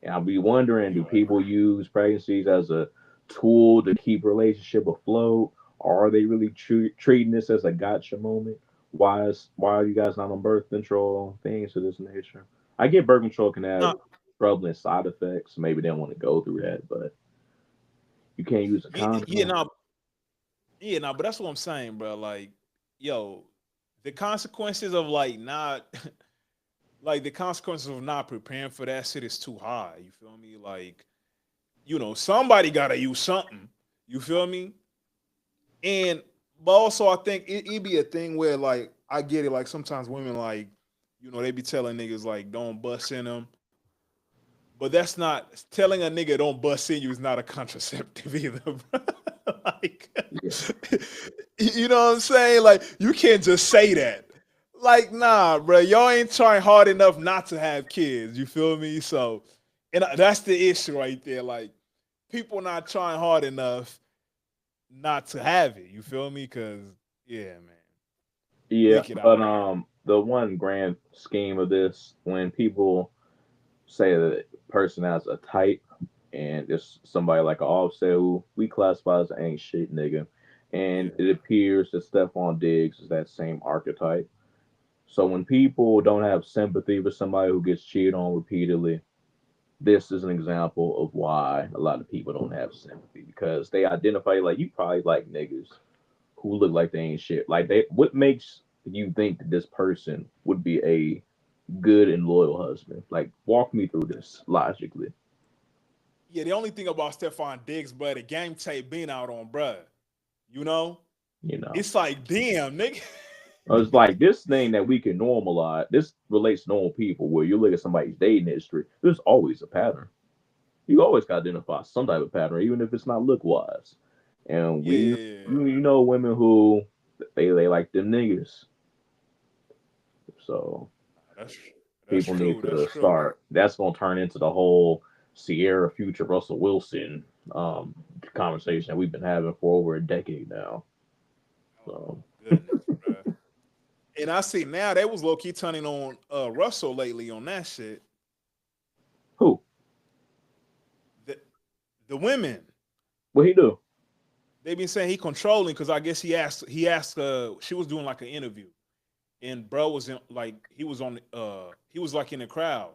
And I'll be wondering, do you right. people use pregnancies as a tool to keep relationship afloat, or are they really treating this as a gotcha moment? Why are you guys not on birth control? Things of this nature. I get birth control can have Nah, troubling side effects. Maybe they don't want to go through that, but you can't use a yeah, yeah, condom. nah, yeah, nah, but that's what I'm saying, bro. Like, yo, the consequences of like not like the consequences of not preparing for that shit is too high. You feel me? Like, somebody gotta use something. You feel me? And but also I think it be a thing where like I get it, like sometimes women like, they be telling niggas like don't bust in them. But that's not telling a nigga don't bust in you is not a contraceptive either, bro. Like Yeah, you know what I'm saying? Like you can't just say that. Like, nah, bro, y'all ain't trying hard enough not to have kids. You feel me? So, and that's the issue right there. Like, people not trying hard enough not to have it. You feel me? Cause yeah, man, yeah, wicked out but the one grand scheme of this, when people say that a person has a type, and there's somebody like an Offset who we classify as an ain't shit nigga, and here. it appears that Stephon Diggs is that same archetype. So when people don't have sympathy for somebody who gets cheated on repeatedly, this is an example of why a lot of people don't have sympathy because they identify like you probably like niggas who look like they ain't shit. Like they, what makes you think that this person would be a good and loyal husband? Like walk me through this logically. Yeah, the only thing about Stephon Diggs, bro, the game tape being out on, bruh, you know, You know, it's like, damn, nigga. it's like this thing that we can normalize. This relates to normal people. Where you look at somebody's dating history, there's always a pattern. You always got to identify some type of pattern, even if it's not look wise. And Yeah, we, yeah, yeah. you know, women who they like them niggas. So That's that's people need true. That's to true. start. That's gonna turn into the whole Sierra Future Russell Wilson conversation that we've been having for over a decade now. Oh So my goodness, bro. And I see now they was low key turning on Russell lately on that shit. who? The the women What he do? they been saying he controlling because I guess he asked she was doing like an interview and bro was in like he was like in the crowd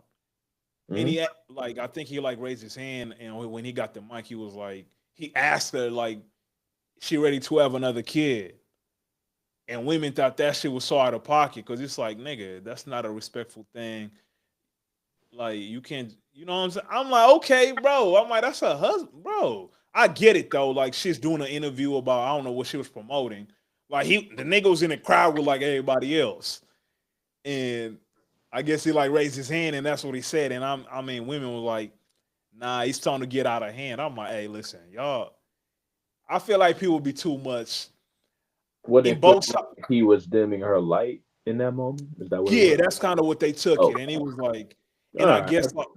and Mm-hmm. like I think he like raised his hand and when he got the mic he was like he asked her like she ready to have another kid and women thought that shit was so out of pocket because it's like nigga that's not a respectful thing. Like you can't, you know what I'm saying? I'm like, okay, bro. I'm like, that's her husband, bro. I get it though. Like she's doing an interview about I don't know what she was promoting. Like the nigga was in the crowd with like everybody else, and I guess he like raised his hand and that's what he said. And I mean, women were like, nah, he's starting to get out of hand. I'm like, hey, listen, y'all. I feel like people be too much What they in feel both sides. like he was dimming her light in that moment? Is that what it Yeah, was? that's kind of what they took Oh, it, and he was like, all and I right. guess like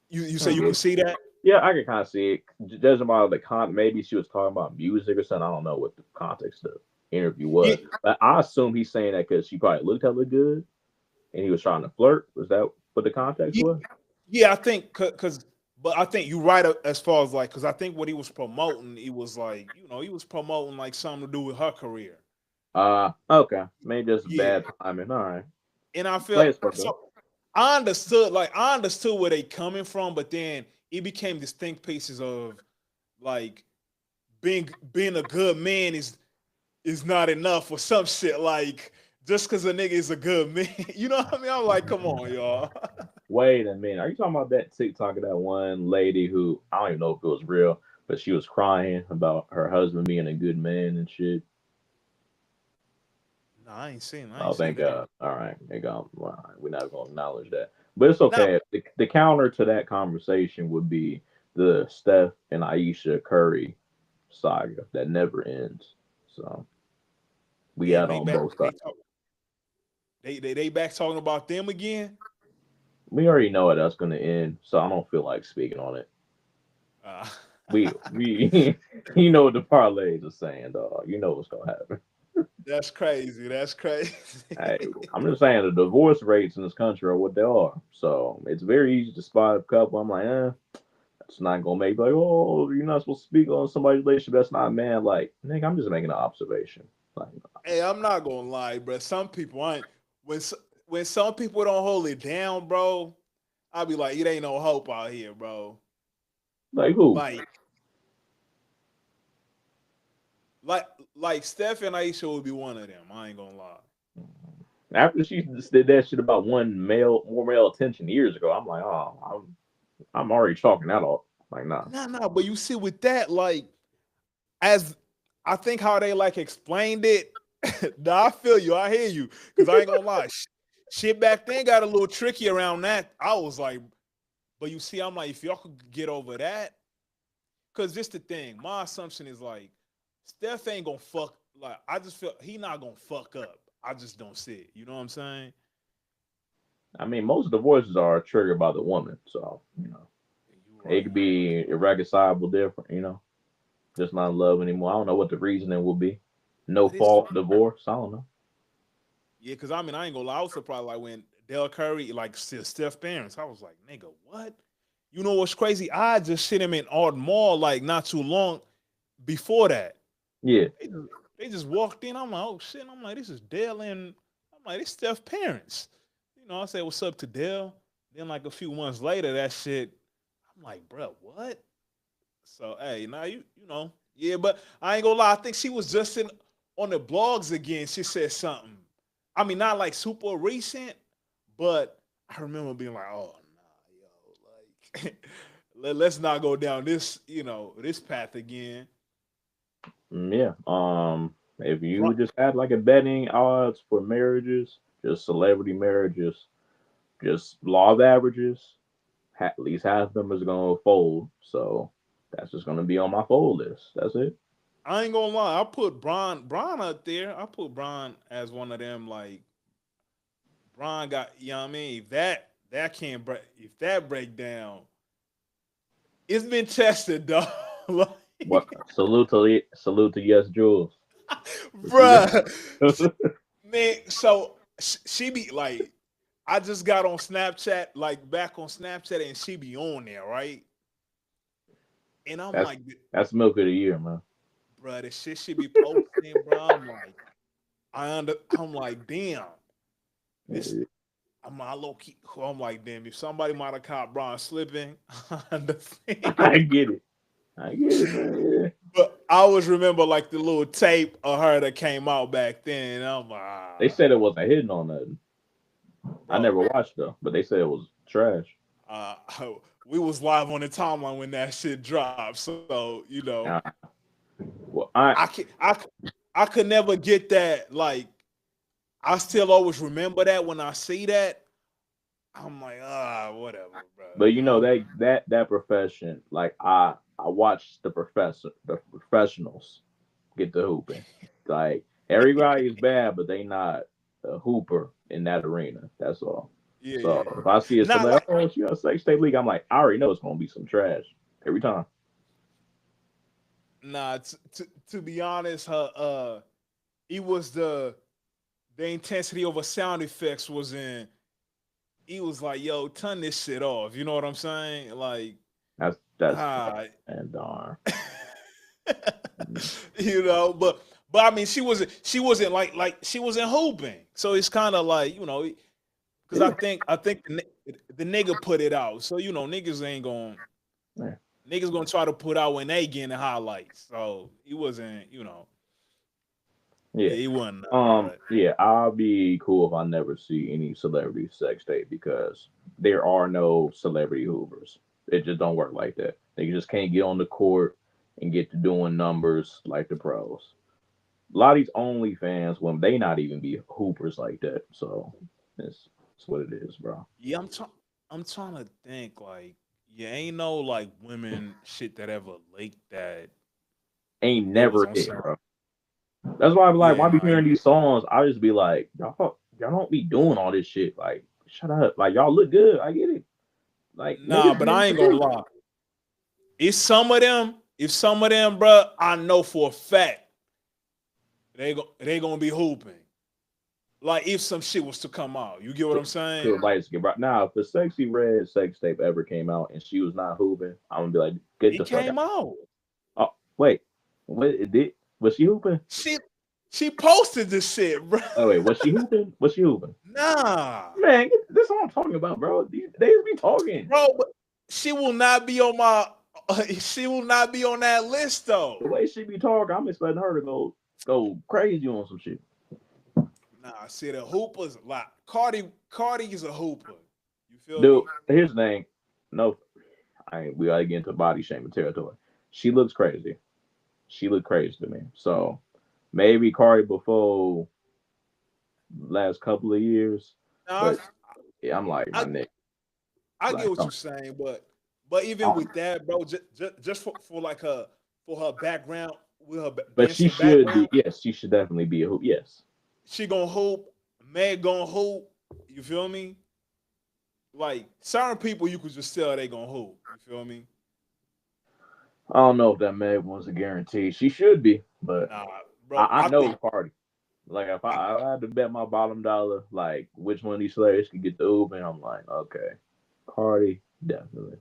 you say I you get can it. see that. Yeah, I can kind of see it. Judging by the maybe she was talking about music or something. I don't know what the context of the interview Yeah, was, but I assume he's saying that because she probably looked hella good and he was trying to flirt. Was that what the context yeah, was? yeah, I think because, but I think you're right as far as like because I think what he was promoting, he was like he was promoting like something to do with her career. Okay, maybe just Yeah, bad timing. All right, and I feel place for though. so. I understood where they coming from, but then it became distinct pieces of like being a good man is not enough or some shit like just because a nigga is a good man. You know what I mean? I'm like, come on, y'all. Wait a minute, are you talking about that TikTok of that one lady who I don't even know if it was real, but she was crying about her husband being a good man and shit? No, I Oh, ain't seen thank that. God. All right, thank God. All right, we're not gonna acknowledge that, but it's Now, okay. The counter to that conversation would be the Steph and Aisha Curry saga that never ends. So we damn, had on both they sides. talk, they back talking about them again. We already know how that's gonna end, so I don't feel like speaking on it. Uh, We you know what the parlays are saying, dog. You know what's gonna happen. that's crazy. That's crazy. Hey, I'm just saying the divorce rates in this country are what they are. So it's very easy to spot a couple. I'm like, that's not gonna make like, oh, you're not supposed to speak on somebody's relationship. That's not man. Like, nigga, I'm just making an observation. Like, Hey, I'm not gonna lie, bro. Some people ain't when when some people don't hold it down, bro. I'll be like, it ain't no hope out here, bro. like who? Like, like, like Steph and Aisha would be one of them. I ain't gonna lie. After she just did that shit about more male attention years ago, I'm like, oh, I'm already chalking that off. Like, nah. Nah, but you see with that, like, as I think how they like explained it. Nah, I feel you. I hear you. Cause I ain't gonna lie. Shit back then got a little tricky around that. I was like, but you see, I'm like, if y'all could get over that, cause just the thing, my assumption is like, Steph ain't gonna fuck. Like, I just feel he not gonna fuck up. I just don't see it. You know what I'm saying? I mean, most divorces are triggered by the woman, so You it right. could be irreconcilable, different. Just not in love anymore. I don't know what the reasoning will be. No But it's fault divorce. I don't know. yeah, cause I mean I ain't gonna lie. I was surprised like when Del Curry like Steph parents. I was like, nigga, what? You know what's crazy? I just seen him in Art Mall like not too long before that. Yeah, They just, they just walked in. I'm like, oh shit. I'm like, this is Dale and I'm like, this Steph parents. You know, I said, what's up to Dale? Then like a few months later, that shit. I'm like, bro, what? So hey, now you know, yeah, but I ain't gonna lie. I think she was just in on the blogs again. She said something. I mean, not like super recent, but I remember being like, oh nah, yo, like let's not go down this, this path again. yeah. If you Bro, just had like a betting odds for marriages, just celebrity marriages, just law of averages, at least half of them is gonna fold. So that's just gonna be on my fold list. That's it. I ain't gonna lie. I put Bron up there. I put Bron as one of them. Like Bron got, you know what I mean. If that can't break, if that break down, it's been tested, dog. Like, What salute to yes, Jules. bruh, man. So she be like, I just got on Snapchat, like back on Snapchat, and she be on there, right? And I'm that's like, that's milk of the year, man. bruh, the shit she be posting, bro. I'm like, I'm like, damn, this. I'm low key. I'm like, damn, if somebody might have caught Braun slipping, I understand. I get it. I get it, man. But I always remember like the little tape of her that came out back then. And I'm like, They said it wasn't hitting on nothing. I never bro, watched though, but they said it was trash. uh, we was live on the timeline when that shit dropped. So Uh, well, I I can I could never get that. Like I still always remember that when I see that. I'm like, whatever, bro. but You know. that profession, like I watched the professionals get the hooping. Like everybody is bad, but they not a hooper in that arena. That's all. Yeah, So yeah, yeah. if I see Not somebody, like oh, she got a sex tape league, I'm like, I already know it's gonna be some trash every time. nah. To be honest, her it was the intensity of her sound effects was in. He was like, "Yo, turn this shit off." You know what I'm saying? Like, That's cap ah, and darn. but I mean, she wasn't like she wasn't hooping. So it's kind of like because I Yeah, think the nigga put it out. So niggas ain't going yeah, niggas gonna try to put out when they getting the highlights. So he wasn't, yeah. yeah, he wasn't nothing. But Yeah, I'll be cool if I never see any celebrity sex tape because there are no celebrity hoopers. It just don't work like that. They just can't get on the court and get to doing numbers like the pros. A lot of these OnlyFans when they not even be hoopers like that. So it's what it is, bro. Yeah, I'm trying to think like yeah, ain't no like women shit that ever leaked that Ain't it was never on it, some bro. That's why I'm like, yeah, when I be nah, hearing these songs, I just be like, y'all don't be doing all this shit. Like, shut up. Like, y'all look good. I get it. Like, nah, niggas but getting I ain't gonna paid. lie. It's some of them, if some of them, bro, I know for a fact they gonna be hooping. Like if some shit was to come out. You get what I'm To saying? a light skin, bro. Now, if the Sexy Red sex tape ever came out and she was not hooping, I'm gonna be like, get It the fuck out. came out. Oh, wait. What it did? Was she hooping? She she posted this shit, bro. Oh, wait. Was she hooping? Was she hooping? Nah. Man, this is what I'm talking about, bro. They be talking. Bro, but she will not be on my she will not be on that list though. The way she be talking, I'm expecting her to go crazy on some shit. Nah, see the hoopers like Cardi is a hooper. You feel Dude, me? here's the thing. No, I ain't, we gotta get into body shaming territory. She looks crazy. She looked crazy to me. So maybe Cardi before last couple of years, Nah, but yeah, I'm like my I neck. I get Like, what you're saying, but even with that, bro, just for like her for her background with her but she dancing should background, be. Yes, she should definitely be a hoop. Yes. she gonna hoop, Meg gonna hoop. You feel me? Like certain people, you could just tell they gonna hoop. You feel me? I don't know if that Meg was a guarantee. She should be, but Nah, bro, I I know think Cardi. Like if I had to bet my bottom dollar, like which one of these players could get the hoop, and I'm like, okay, Cardi definitely.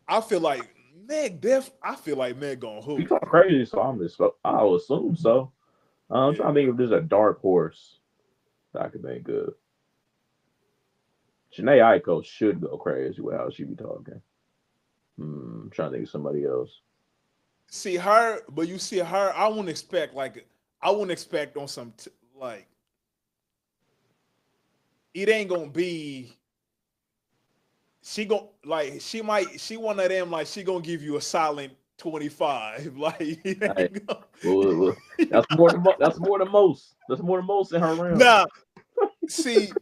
I feel like I feel like Meg gonna She hoop. talk crazy, so I'll assume so. I'm Yeah. trying to think if there's a dark horse that I could think of. Janae Aiko should go crazy with how she be talking. I'm trying to think of somebody else. See her, but you see her. I wouldn't expect on some like it ain't gonna be she gon' like she one of them like she gonna give you a silent 25 like it Hey, ain't gonna, that's more than that's more than most. That's more than most in her realm. nah see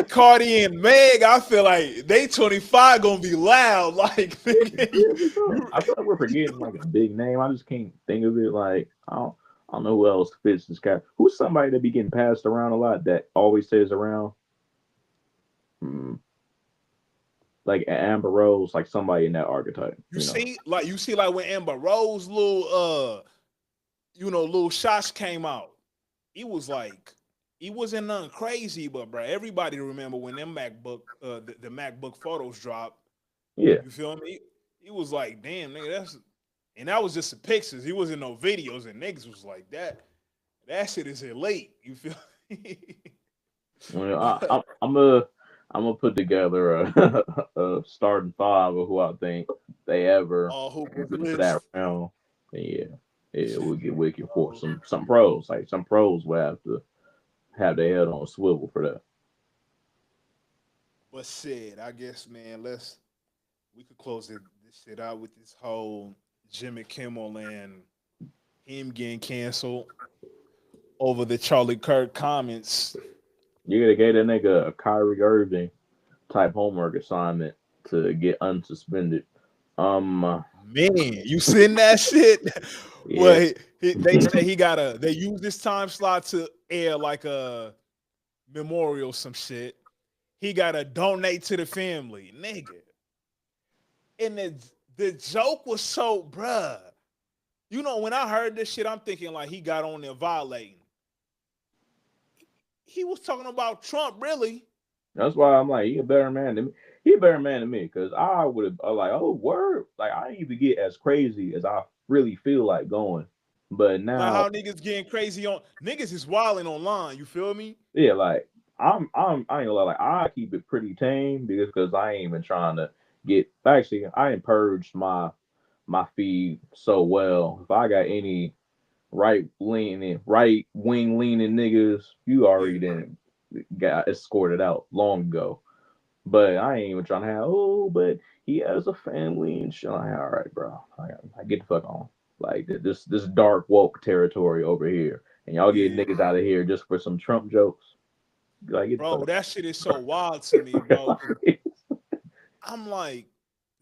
Cardi and Meg I feel like they 25 gonna be loud like nigga, Yeah, for sure. you I feel like we're forgetting like a big name. I just can't think of it. Like I don't know who else fits this guy. Who's somebody that be getting passed around a lot that always stays around? Hmm. Like Amber Rose, like somebody in that archetype. you see like when Amber Rose little shots came out it was like it wasn't nothing crazy, but bro, everybody remember when them the MacBook photos dropped. Yeah. You feel me? He was like, damn, nigga, and that was just the pictures. He wasn't no videos, and niggas was like that. That shit is elite. You feel me? Well, But I'm gonna put together a starting five of who I think they ever all hoopers get to that list. round. And yeah, yeah, we'll get wicked for Bro. some pros. Like some pros will have to have their head on a swivel for that. But shit, I guess, man, we could close this shit out with this whole Jimmy Kimmel and him getting canceled over the Charlie Kirk comments. You gotta get that nigga a Kyrie Irving type homework assignment to get unsuspended. Man, you seen that shit? Well, Yeah, they say they use this time slot to air like a memorial, some shit. He gotta donate to the family, nigga. And the joke was so, bruh. You know, when I heard this shit, I'm thinking like he got on there violating. He was talking about Trump, really. that's why I'm like, he a better man than me. He a better man than me because I would have like, oh word, like I didn't even get as crazy as I really feel like going. But Like now, how niggas getting crazy on niggas is wilding online. You feel me? yeah, like I ain't gonna lie, like I keep it pretty tame because I ain't even trying to get. Actually, I ain't purged my feed so well. If I got any right wing leaning niggas, you Yeah. already didn't got escorted out long ago. But I ain't even trying to have, oh, but he has a family and shit. Like, all right, bro. I get the fuck on. Like this dark woke territory over here, and y'all get Yeah, niggas out of here just for some Trump jokes. Like get the bro, fuck that shit is so wild to me, bro. 'Cause out. I'm like,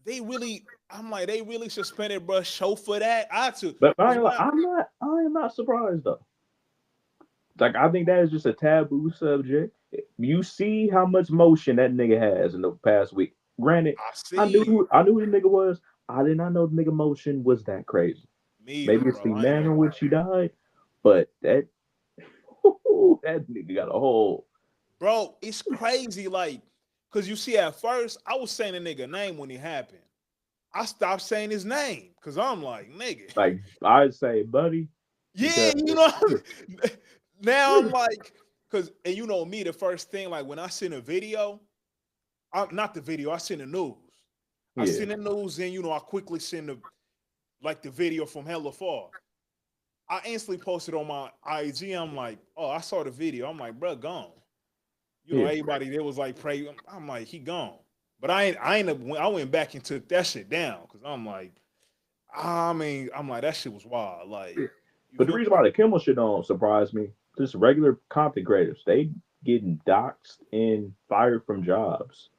they really, I'm like, they really suspended bro show for that. I too, But I cause ain't when like, I, I am not surprised though. Like I think that is just a taboo subject. You see how much motion that nigga has in the past week. Granted, I see I knew who the nigga was. I did not know the nigga motion was that crazy. me either, Maybe it's bro. the I ain't manner gonna in lie, which he died, but that that nigga got a whole bro. It's crazy, like, cause you see, at first I was saying the nigga name when it happened. I stopped saying his name, cause I'm like, nigga, like I'd say, buddy, yeah, because you know. Now I'm like, cause and you know me, the first thing like when I seen a video, I, not the video, I seen the news. I yeah, seen the news, and you know I quickly seen the like the video from hella far. I instantly posted on my IG. I'm like, oh, I saw the video. I'm like, bro, gone. You know, yeah, everybody there was like, pray. I'm like, he gone. But I went back and took that shit down because I'm like, I mean, I'm like, that shit was wild. Like, yeah. you But the feel reason me? why the Kimmel shit don't surprise me, just regular content creators, they getting doxxed and fired from jobs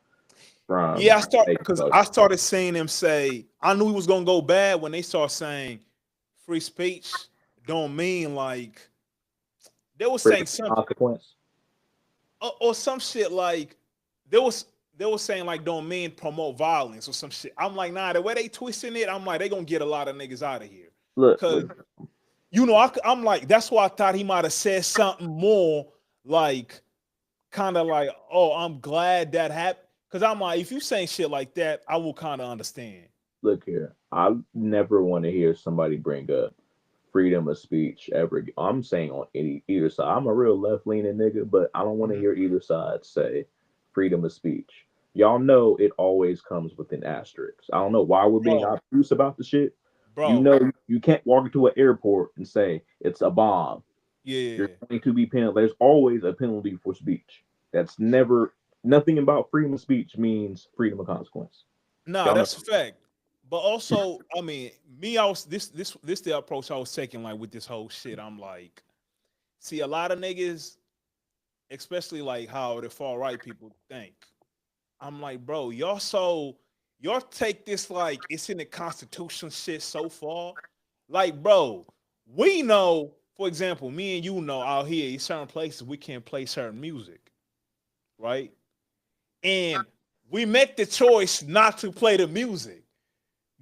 Yeah, from I start making because I social. started seeing them say, I knew it was gonna go bad when they start saying free speech don't mean like they were Freedom saying of something consequence. or some shit like there was they were saying like don't mean promote violence or some shit. I'm like, nah, the way they twisting it, I'm like, they gonna get a lot of niggas out of here. Look, Cause look, you know, I'm like, that's why I thought he might have said something more like kind of like, oh, I'm glad that happened. Cause I'm like, if you saying shit like that, I will kind of understand. look here. I never want to hear somebody bring up freedom of speech ever. I'm saying on either side. I'm a real left leaning nigga, but I don't want to Mhm. hear either side say freedom of speech. Y'all know it always comes with an asterisk. I don't know why we're being Bro, obtuse about the shit. You bro, know, you can't walk into an airport and say it's a bomb. You're yeah. going to be penalized. There's always a penalty for speech. That's never nothing about freedom of speech means freedom of consequence. Nah, Y'all know. that's a fact. But also, I mean, me, I was this the approach I was taking like with this whole shit. I'm like, see, a lot of niggas, especially like how the far right people think. I'm like, bro, y'all take this like it's in the Constitution shit so far. Like, bro, we know, for example, me and you know out here in certain places we can't play certain music, right? And we make the choice not to play the music.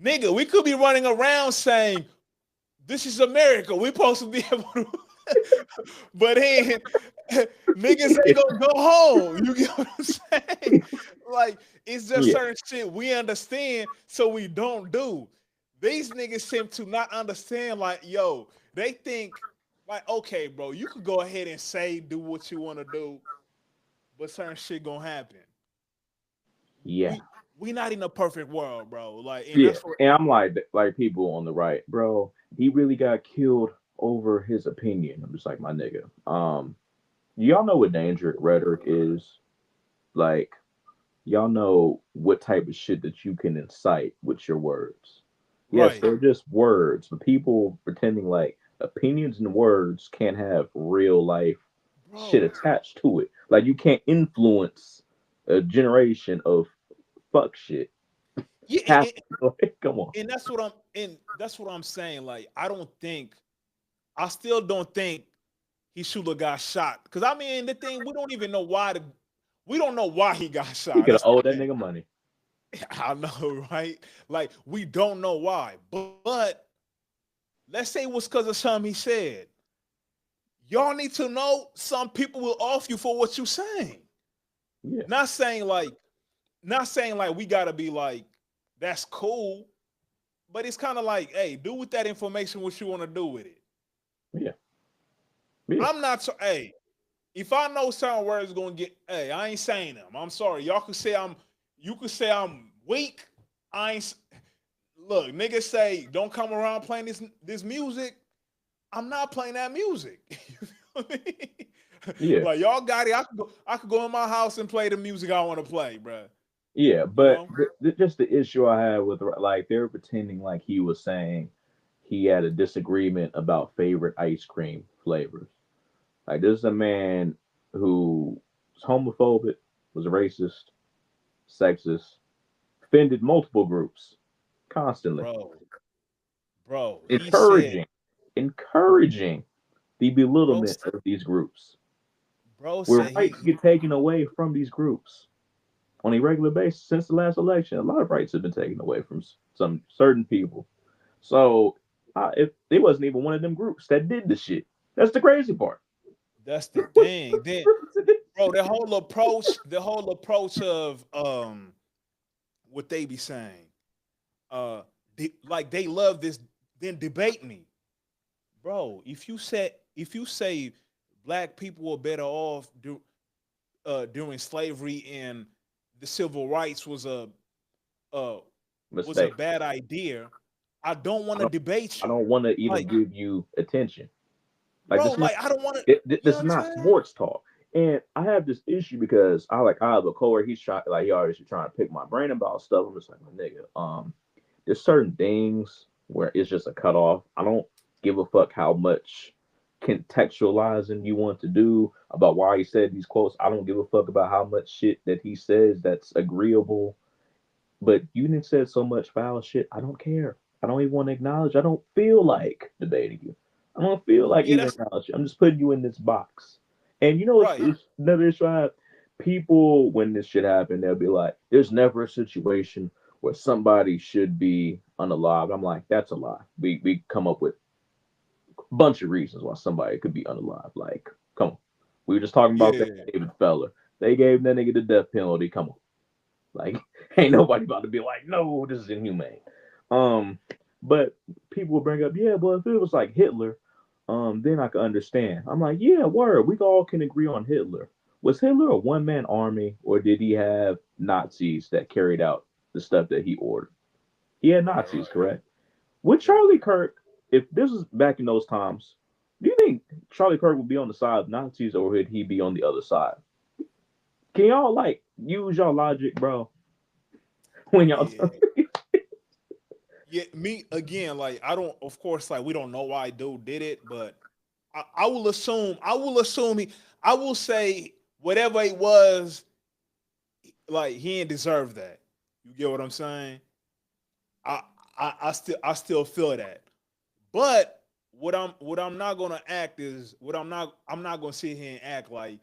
Nigga, we could be running around saying, this is America. We supposed to be able to, but then niggas ain't gonna go home. You get what I'm saying? Like, it's just Yeah, certain shit we understand, so we don't do. These niggas seem to not understand, like, yo, they think, like, okay, bro, you could go ahead and say, do what you want to do, but certain shit gonna happen. yeah, We not in a perfect world, bro. Like, and yeah. that's what, And I'm like people on the right, bro. He really got killed over his opinion. I'm just like my nigga. Y'all know what dangerous rhetoric is. Like, y'all know what type of shit that you can incite with your words. Yes, right, they're just words, but people pretending like opinions and words can't have real life shit bro. attached to it. Like you can't influence a generation of fuck shit. Yeah, Happen. Like, come on. and that's what I'm saying. Like, I still don't think he should have got shot. Cause I mean, the thing we don't even know we don't know why he got He shot. could have That's the owed that thing. nigga money. I know, right? Like, we don't know why, but let's say it was because of something he said. Y'all need to know some people will off you for what you saying. Yeah, Not saying like, not saying like we gotta be like, that's cool, but it's kind of like, hey, do with that information what you want to do with it. yeah, yeah, I'm not so. Hey, if I know certain words gonna get, hey, I ain't saying them. I'm sorry. Y'all could say I'm. You could say I'm weak. I ain't. Look, niggas say don't come around playing this music. I'm not playing that music. You feel me? yeah. Like y'all got it. I could go in my house and play the music I want to play, bro. Yeah, You but know? just the issue I had with like they were pretending like he was saying he had a disagreement about favorite ice cream flavors. Like this is a man who was homophobic, was racist, sexist, offended multiple groups constantly, bro, bro. He said, encouraging, encouraging the bro, belittlement of these groups, bro where said rights get taken away from these groups on a regular basis since the last election. A lot of rights have been taken away from some certain people. So if it wasn't even one of them groups that did the shit, that's the crazy part. that's the What's thing. the Then, purpose of this bro, shit? the whole approach of what they be saying, like they love this, then debate me, bro. If you say black people were better off during slavery and the civil rights uh was a Mistake. bad idea, I don't want I to don't. debate I you. don't want to even Like, give you attention. Like bro, this is not. like I don't want to. You This know is what I'm not saying? sports talk. And I have this issue because I have a coworker. He's trying like he always trying to pick my brain about stuff. I'm just like my nigga. There's certain things where it's just a cutoff. I don't give a fuck how much contextualizing you want to do about why he said these quotes. I don't give a fuck about how much shit that he says that's agreeable. But you didn't said so much foul shit. I don't care. I don't even want to acknowledge. I don't feel like debating you. I don't feel like Yeah, even that's acknowledge you. I'm just putting you in this box. And you know, right. it's another issue I have. People, when this shit happened, they'll be like, "There's never a situation where somebody should be unalive." I'm like, "That's a lie." We come up with a bunch of reasons why somebody could be unalive. Like, come on. We were just talking about that Yeah, David fella. They gave that nigga the death penalty. Come on. Like, ain't nobody about to be like, no, this is inhumane. Um, but people will bring up, yeah, but if it was like Hitler, then I could understand. I'm like, yeah, word, we all can agree on Hitler. Was Hitler a one man army, or did he have Nazis that carried out the stuff that he ordered? He had right, Nazis, right, correct? With exactly. Charlie Kirk, if this was back in those times, do you think Charlie Kirk would be on the side of Nazis, or would he be on the other side? Can y'all like use y'all logic, bro? When y'all Yeah, yeah. Me again, like I don't. Of course, like we don't know why dude did it, but I will assume. I will assume he. I will say whatever it was, like he didn't deserve that. You get what I'm saying? I I still feel that. But what I'm not gonna act is what I'm not gonna sit here and act like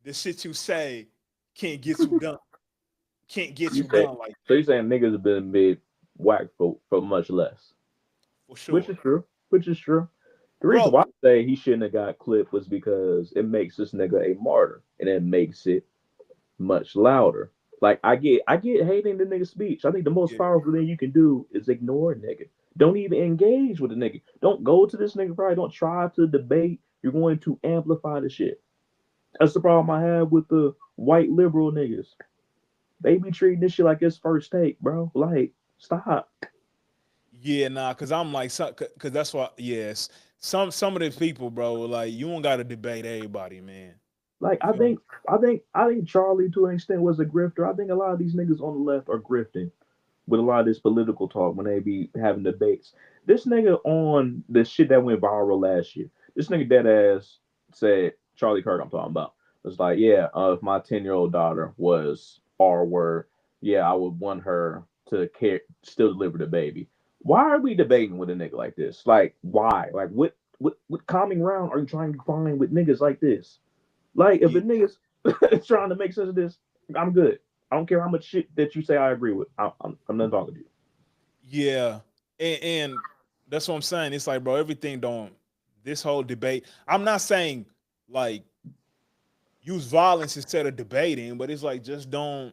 the shit you say can't get you done. Can't get You you say done like so that you saying niggas have been made whack for much less. for Which sure, is true. Which is true. The reason bro. why I say he shouldn't have got clipped was because it makes this nigga a martyr and it makes it much louder. Like I get hating the nigga speech. I think the most Yeah, powerful thing you can do is ignore a nigga. Don't even engage with the nigga. Don't go to this nigga probably. Don't try to debate. You're going to amplify the shit. That's the problem I have with the white liberal niggas. They be treating this shit like it's first take, bro. Like, stop. yeah, nah, cause I'm like, cause that's why. Yes, some of the people, bro, like you don't gotta debate everybody, man. Like, You feel me? I think Charlie to an extent was a grifter. I think a lot of these niggas on the left are grifting with a lot of this political talk when they be having debates. This nigga on the shit that went viral last year. This nigga dead ass said Charlie Kirk. I'm talking about was like, yeah, if my 10-year-old daughter was R word, yeah, I would want her to care, still deliver the baby. Why are we debating with a nigga like this? Like, why? Like, what common ground are you trying to find with niggas like this? Like, if Yeah, a nigga's trying to make sense of this, I'm good. I don't care how much shit that you say I agree with. I'm not talking to you. yeah, and that's what I'm saying. It's like, bro, everything don't. This whole debate. I'm not saying like use violence instead of debating, but it's like just don't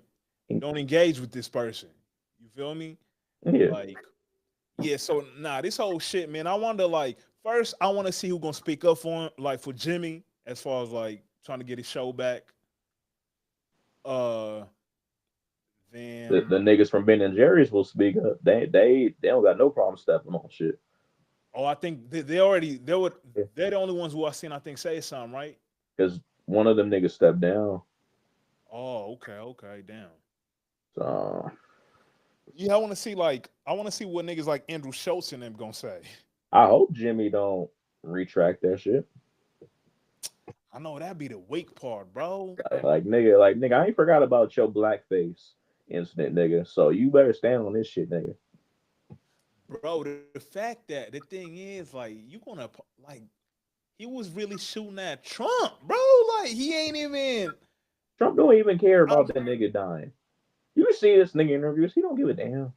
engage with this person. You feel me? Yeah. Like, yeah. So nah, this whole shit, man. I wonder, like, first I want to see who gonna speak up for him, like for Jimmy, as far as like trying to get his show back. Uh, then The niggas from Ben and Jerry's will speak up. They don't got no problem stepping on shit. oh, I think they already they would Yeah. they're the only ones who I seen I think say something, right? Because one of them niggas stepped down. Oh, okay, okay, damn. So Yeah, I want to see what niggas like Andrew Schultz and them gonna say. I hope Jimmy don't retract that shit. I know that'd be the weak part, bro. Like nigga, I ain't forgot about your blackface incident, nigga. So you better stand on this shit, nigga. Bro, the fact that the thing is, like, you gonna like he was really shooting at Trump, bro. Like he ain't even. Trump don't even care I'm, about that nigga dying. You see this nigga interviews, he don't give a damn.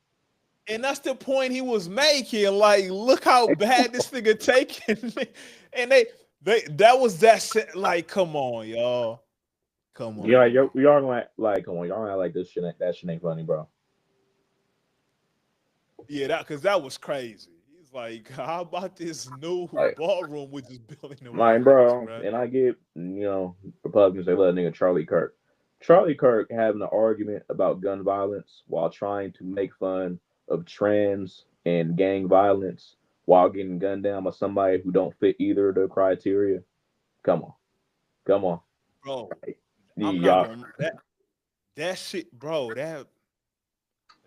and that's the point he was making. Like, look how bad this nigga taking, and they that was that shit. Like, come on, y'all, come Yeah, on, bro. y'all gonna like, come on, y'all gonna like this shit. That shit ain't funny, bro. Yeah, that because that was crazy. He's like, how about this new Like, ballroom we just built in the mine, White House, bro. bro? And I get, Republicans they love nigga Charlie Kirk. Charlie Kirk having an argument about gun violence while trying to make fun of trans and gang violence while getting gunned down by somebody who don't fit either of the criteria. Come on, come on. Bro, I'm not Y'all gonna that shit, bro.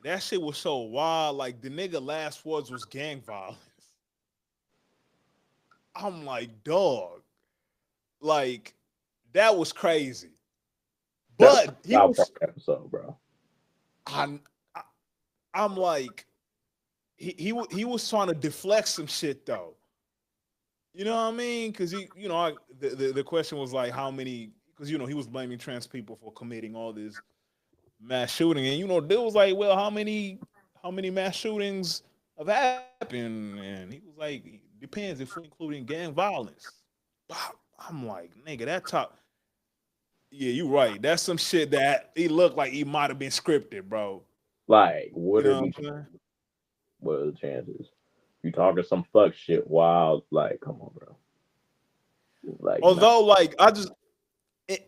That shit was so wild. Like the nigga last words was gang violence. I'm like, dog. Like that was crazy. that was But a he South Park was. episode, bro. I, I I'm like he was trying to deflect some shit though. You know what I mean? Because the question was like how many because he was blaming trans people for committing all this mass shooting, and there was like, well, how many mass shootings have happened, and he was like, depends if we including gang violence. I'm like, nigga, that top, yeah, you right. That's some shit that he looked like he might have been scripted, bro. Like, You what are know what these? I'm saying? What are the chances? You talking some fuck shit wild? Like, come on, bro. Like, nah. Although, like,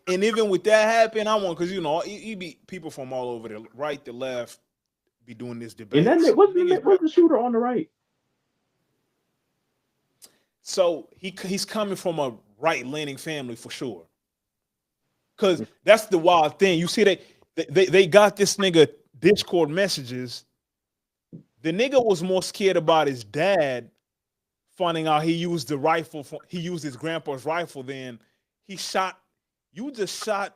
and even with that happen, I want because you be people from all over the right, the left, be doing this And then debates. Niggas, was the shooter on the right? so he's coming from a right leaning family for sure. Cause that's the wild thing. You see, they got this nigga Discord messages. The nigga was more scared about his dad finding out he used the rifle. He used his grandpa's rifle. Than he shot. You just shot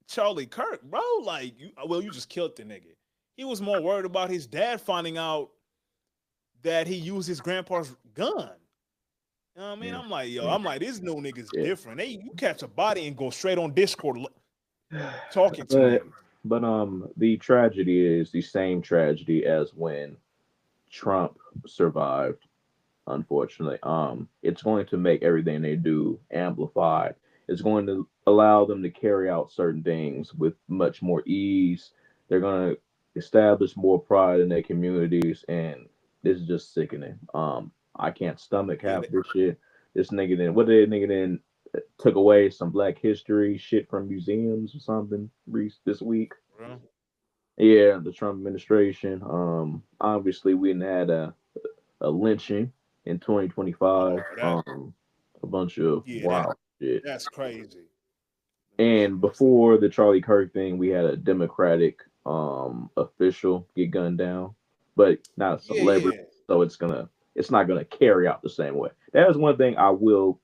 Charlie Kirk, bro. Like, you just killed the nigga. He was more worried about his dad finding out that he used his grandpa's gun. You know what I mean? Mm, I'm like, yo, mm, I'm like, this new nigga's yeah. different. You catch a body and go straight on Discord talking to But niggas. the tragedy is the same tragedy as when Trump survived. Unfortunately, it's going to make everything they do amplified. It's going to allow them to carry out certain things with much more ease. They're going to establish more pride in their communities, and this is just sickening. I can't stomach Yeah, half this shit. This nigga then, what did nigga then took away some Black History shit from museums or something this week? bro. Yeah, the Trump administration. Obviously we didn't had a lynching in 2025. Oh, that A bunch of yeah, wild shit. that's crazy. Let me see. And What's the before the Charlie Kirk thing, we had a Democratic official get gunned down, but not a Yeah, celebrity, yeah. so it's not gonna carry out the same way. That is one thing I will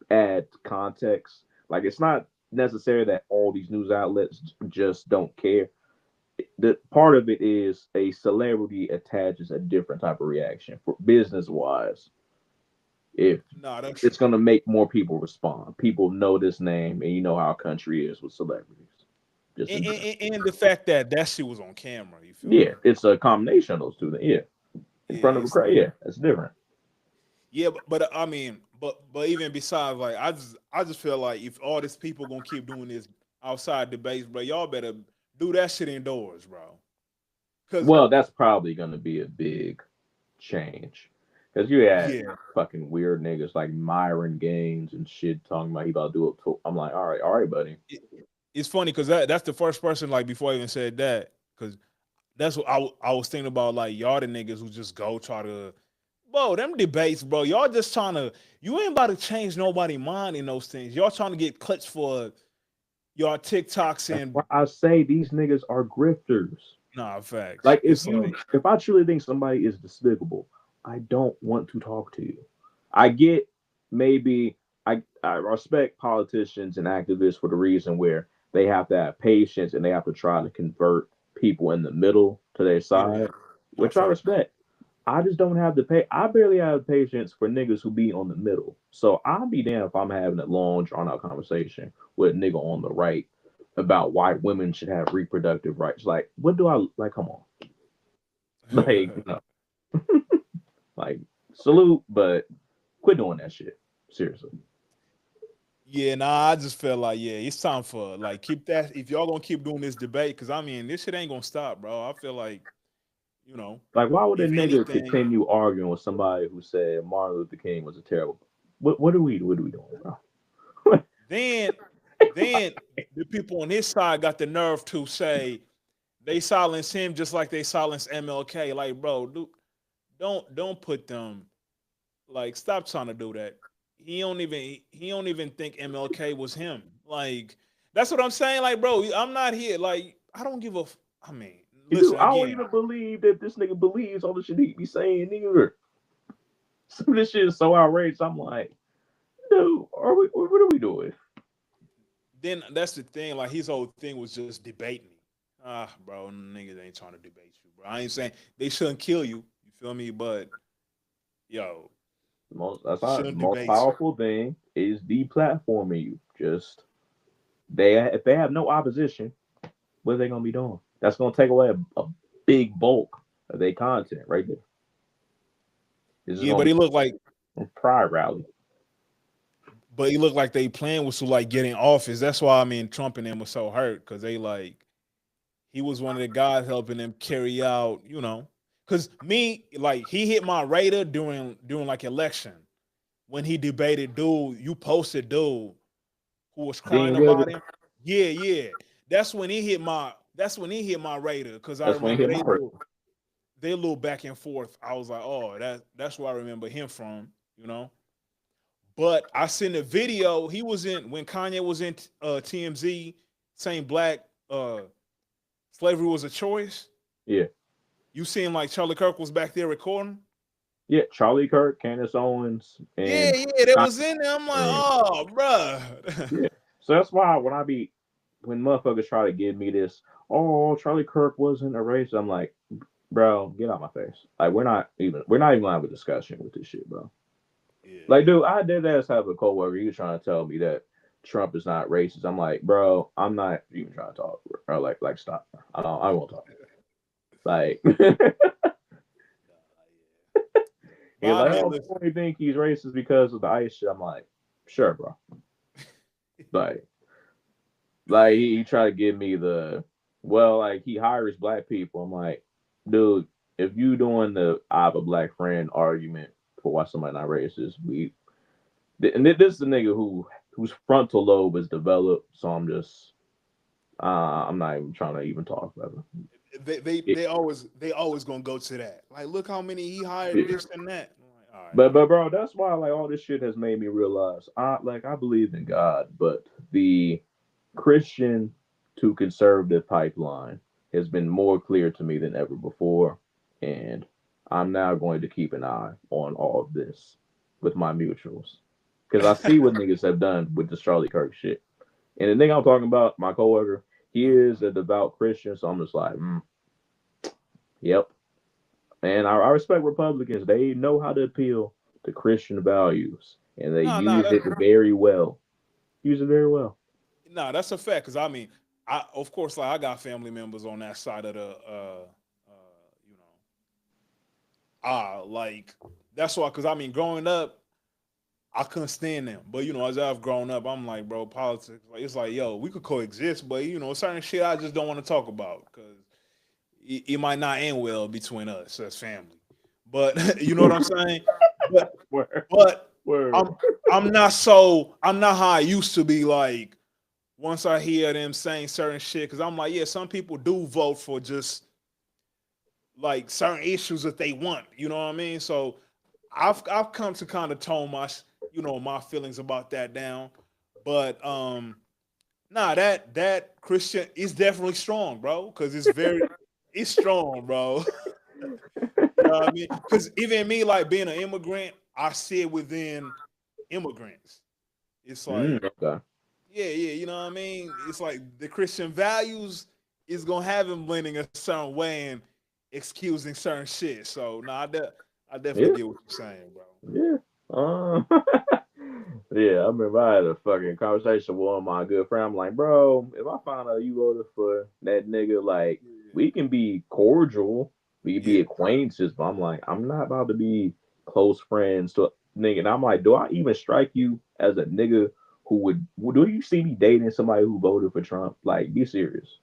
add context. Like, it's not necessary that all these news outlets just don't care. The part of it is a celebrity attaches a different type of reaction for business wise. If No, that's it's true. gonna make more people respond. People know this name, and you know how our country is with celebrities. Just And, in general. and, and the fact that that shit was on camera, you feel Yeah, me? it's a combination of those two things. Yeah, in Yeah, front of a it's crowd. like Yeah, that's different. yeah, but I mean, but even besides, like I just feel like if all these people gonna keep doing this outside debates, bro, y'all better do that shit indoors, bro. Cause Well, that's probably gonna be a big change because you had yeah, fucking weird niggas like Myron Gaines and shit talking about he about to do it. I'm like, all right, buddy. it, it's funny because that's the first person like before I even said that because that's what I was thinking about like y'all the niggas who just go try to bro them debates bro y'all just trying to you ain't about to change nobody mind in those things y'all trying to get clicks for y'all TikToks That's and why I say these niggas are grifters. nah facts Like, it's like if I truly think somebody is despicable, I don't want to talk to you. I get maybe I respect politicians and activists for the reason where they have to have patience and they have to try to convert people in the middle to their Yeah, side, no which I fact. respect. I just don't have the pay. I barely have patience for niggas who be on the middle. So I'll be damned if I'm having a long drawn out conversation with a nigga on the right about why women should have reproductive rights. Like, what do I like? Come on, like, no, like, salute, but quit doing that shit. Seriously. Yeah, nah, I just felt like, yeah, it's time for like keep that if y'all gonna keep doing this debate, because I mean this shit ain't gonna stop, bro. I feel like, you know, Like, why would a if nigga anything, continue arguing with somebody who said Martin Luther King was a terrible? What are we doing, bro? then then the people on his side got the nerve to say they silence him just like they silence MLK. Like, bro, dude, don't put them like stop trying to do that. He don't even think MLK was him. Like, that's what I'm saying. Like, bro, I'm not here. Like, I don't give a. I mean, Dude, listen I don't again. even believe that this nigga believes all the shit he be saying either. Some of this shit is so outrageous. I'm like, dude, are we? What are we doing? Then that's the thing. Like, his whole thing was just debating me. Ah, bro, niggas ain't trying to debate you, bro. I ain't saying they shouldn't kill you. You feel me? But yo, That's not the shouldn't most debate you. powerful thing is deplatforming you. Just they if they have no opposition, what are they gonna be doing? That's gonna take away a big bulk of their content right there. This is Yeah, gonna but be he looked like a pride rally. they plan was to like get in office. That's why I mean Trump and them was so hurt because they like he was one of the guys helping them carry out, because me like he hit my radar during like election when he debated dude. You posted dude who was crying Dean about Wilder. him. Yeah, yeah. That's when he hit my radar because I That's when he remember hit my rate. they little back and forth. I was like, oh, that's where I remember him from, you know. But I seen a video. He was in when Kanye was in TMZ saying black slavery was a choice. Yeah, You seen like Charlie Kirk was back there recording? yeah. Charlie Kirk, Candace Owens, Yeah, and yeah, that was in there. I'm like, and oh, bruh. yeah. So that's why when motherfuckers try to give me this, oh, Charlie Kirk wasn't a racist. I'm like, bro, get out my face. Like we're not even gonna have a discussion with this shit, bro. Like, Yeah. dude, I did ask have a coworker. He was trying to tell me that Trump is not racist. I'm like, bro, I'm not even trying to talk. Or like, stop. I won't talk. Like, But he's I like, mean, oh, listen. people only think he's racist because of the ICE shit. I'm like, sure, bro. Like, he tried to give me the, well, like he hires black people. I'm like, dude, if you doing the I have a black friend argument for why somebody not racist, and this is a nigga whose frontal lobe is developed. So I'm not even trying to even talk about They they it. they always they always gonna go to that. Like, look how many he hired, Yeah. this and that. I'm like, all right, But bro, that's why like all this shit has made me realize I believe in God, but the Christian to conservative pipeline has been more clear to me than ever before, and I'm now going to keep an eye on all of this with my mutuals because I see what niggas have done with this Charlie Kirk shit. And the thing I'm talking about, my coworker, he is a devout Christian, so I'm just like, yep. And I respect Republicans. They know how to appeal to Christian values, and they no, no, use it very well. Use it very well. no, that's a fact. Cause I mean, I of course like I got family members on that side of the you know, like that's why. Cause I mean, growing up, I couldn't stand them. But as I've grown up, I'm like, bro, politics. Like it's like, yo, we could coexist, but certain shit I just don't want to talk about because it might not end well between us as family. But you know what I'm saying? But Word, but word. I'm I'm not how I used to be like once I hear them saying certain shit, because I'm like, yeah, some people do vote for just like certain issues that they want. You know what I mean? So I've come to kind of tone my feelings about that down. But nah, that Christian is definitely strong, bro, because it's strong, bro. You know what I mean? Because even me, like being an immigrant. I see it within immigrants. It's like, Okay. yeah, yeah, you know what I mean? It's like the Christian values is gonna have him blending a certain way and excusing certain shit. So no, I definitely Yeah. get what you're saying, bro. Yeah. Yeah, I remember I had a fucking conversation with one of my good friends. I'm like, bro, if I find out you voted for that nigga, like, Yeah, we can be cordial, we can be yeah. acquaintances, but I'm like, I'm not about to be close friends to a nigga. And I'm like, do I even strike you as a nigga who do you see me dating somebody who voted for Trump? Like, be serious.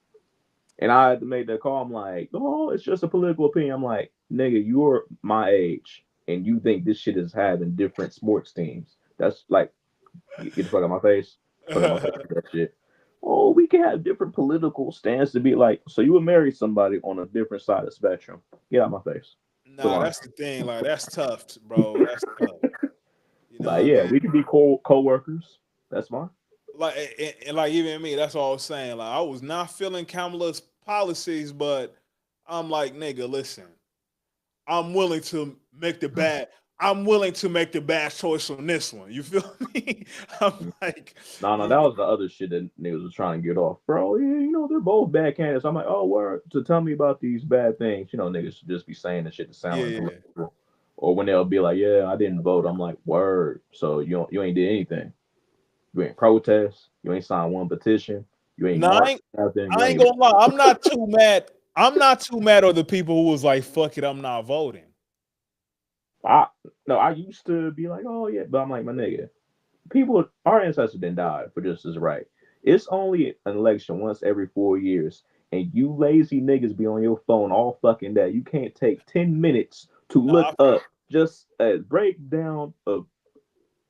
And I had to make that call. I'm like, oh, it's just a political opinion. I'm like, nigga, you're my age, and you think this shit is having different sports teams. That's like, get the fuck out of my face. Fuck out my face with that shit. Oh, we can have different political stance to be like, so you would marry somebody on a different side of the spectrum. Get out of my face. Quit Nah, lying. that's the thing. Like that's tough, bro. That's tough. You know what Like, I yeah, mean? we could be co-workers. That's fine. Like and like even me, that's all I was saying. Like I was not feeling Kamala's policies, but I'm like, nigga, listen, I'm willing to make the bad. I'm willing to make the bad choice on this one. You feel me? I'm like, No, no, you, that was the other shit that niggas was trying to get off. Bro, yeah, they're both bad candidates. I'm like, oh, word. So tell me about these bad things. Niggas should just be saying the shit to sound yeah, yeah. intellectual. Or when they'll be like, yeah, I didn't vote. I'm like, word. So you ain't did anything. You ain't protest. You ain't signed one petition. You ain't No, marched nothing. You I ain't ain't. gonna lie. I'm not too mad. I'm not too mad at the people who was like, fuck it, I'm not voting. I no, I used to be like, oh yeah, but I'm like, my nigga, our ancestors didn't die for just as right. It's only an election once every 4 years, and you lazy niggas be on your phone all fucking day. You can't take 10 minutes to No, I look feel up just a breakdown of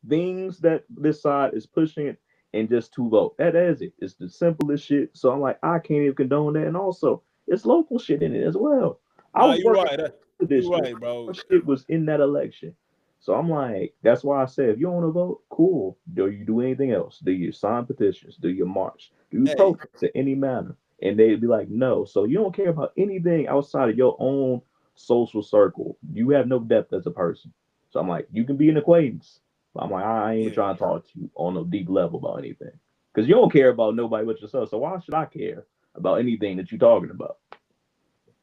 things that this side is pushing and just too low. That is it. It's the simplest shit. So I'm like, I can't even condone that. And also, it's local shit in it as well. I nah, was you working right. for the You district. right, bro. Our shit was in that election. So I'm like, that's why I said, if you want to vote, cool. Do you do anything else? Do you sign petitions? Do you march? Do you Hey, protest in any manner? And they'd be like, no. So you don't care about anything outside of your own social circle. You have no depth as a person. So I'm like, you can be an acquaintance. I'm like, I ain't even yeah. trying to talk to you on a deep level about anything. Because you don't care about nobody but yourself. So why should I care about anything that you're talking about?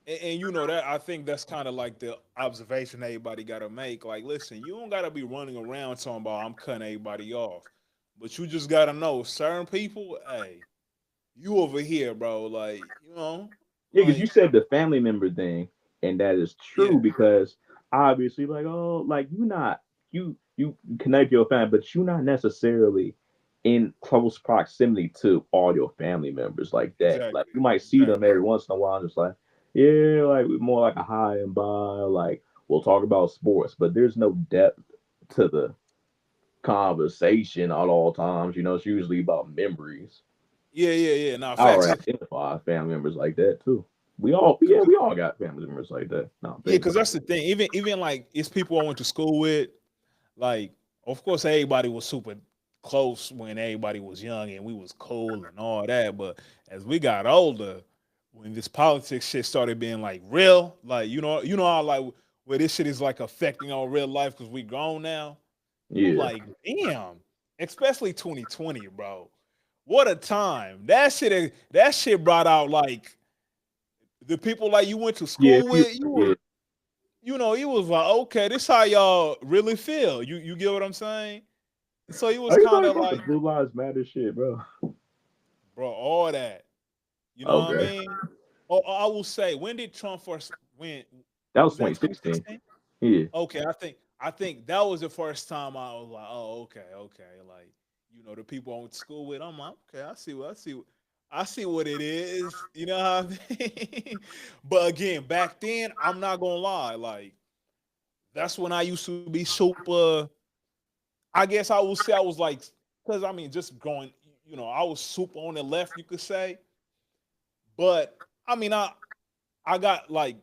And you know that I think that's kind of like the observation everybody got to make. Like, listen, you don't got to be running around talking about I'm cutting everybody off, but you just got to know certain people. Hey, you over here, bro. Like, Yeah, because you like said the family member thing, and that is yeah, true because obviously, like, oh, like you connect your family, but you're not necessarily in close proximity to all your family members like that. Like exactly, you might see them exactly. every once in a while, just like, yeah, like more like a high and by, like we'll talk about sports, but there's no depth to the conversation at all times. It's usually about memories. Yeah, yeah, yeah. Nah, I facts. already identify family members like that too. We all got family members like that. No, Yeah, think because about that's the thing. Even like it's people I went to school with. Like, of course, everybody was super close when everybody was young and we was cool and all that. But as we got older, when this politics shit started being like real, like you know how like where this shit is like affecting our real life because we grown now. it. I'm Yeah, like, damn, especially 2020, bro. What a time! That shit brought out like the people like you went to yeah, school with. You was like, okay, this how y'all really feel. You get what I'm saying? So he was are you kind talking of about the like, Blue Lives Matter shit, bro? bro, all that. You know what I Okay, mean? Or I will say, when did Trump first win? that was Was that 2016. 2016? Yeah, Okay, I think that was the first time I was like, oh, okay, okay. Like, the people I went to school with, I'm like, okay, I see what it is. You know what I mean? But again, back then, I'm not gonna lie, like, that's when I used to be super. I guess I would say I was like, because I mean, just going, I was super on the left, you could say. But I mean, I got like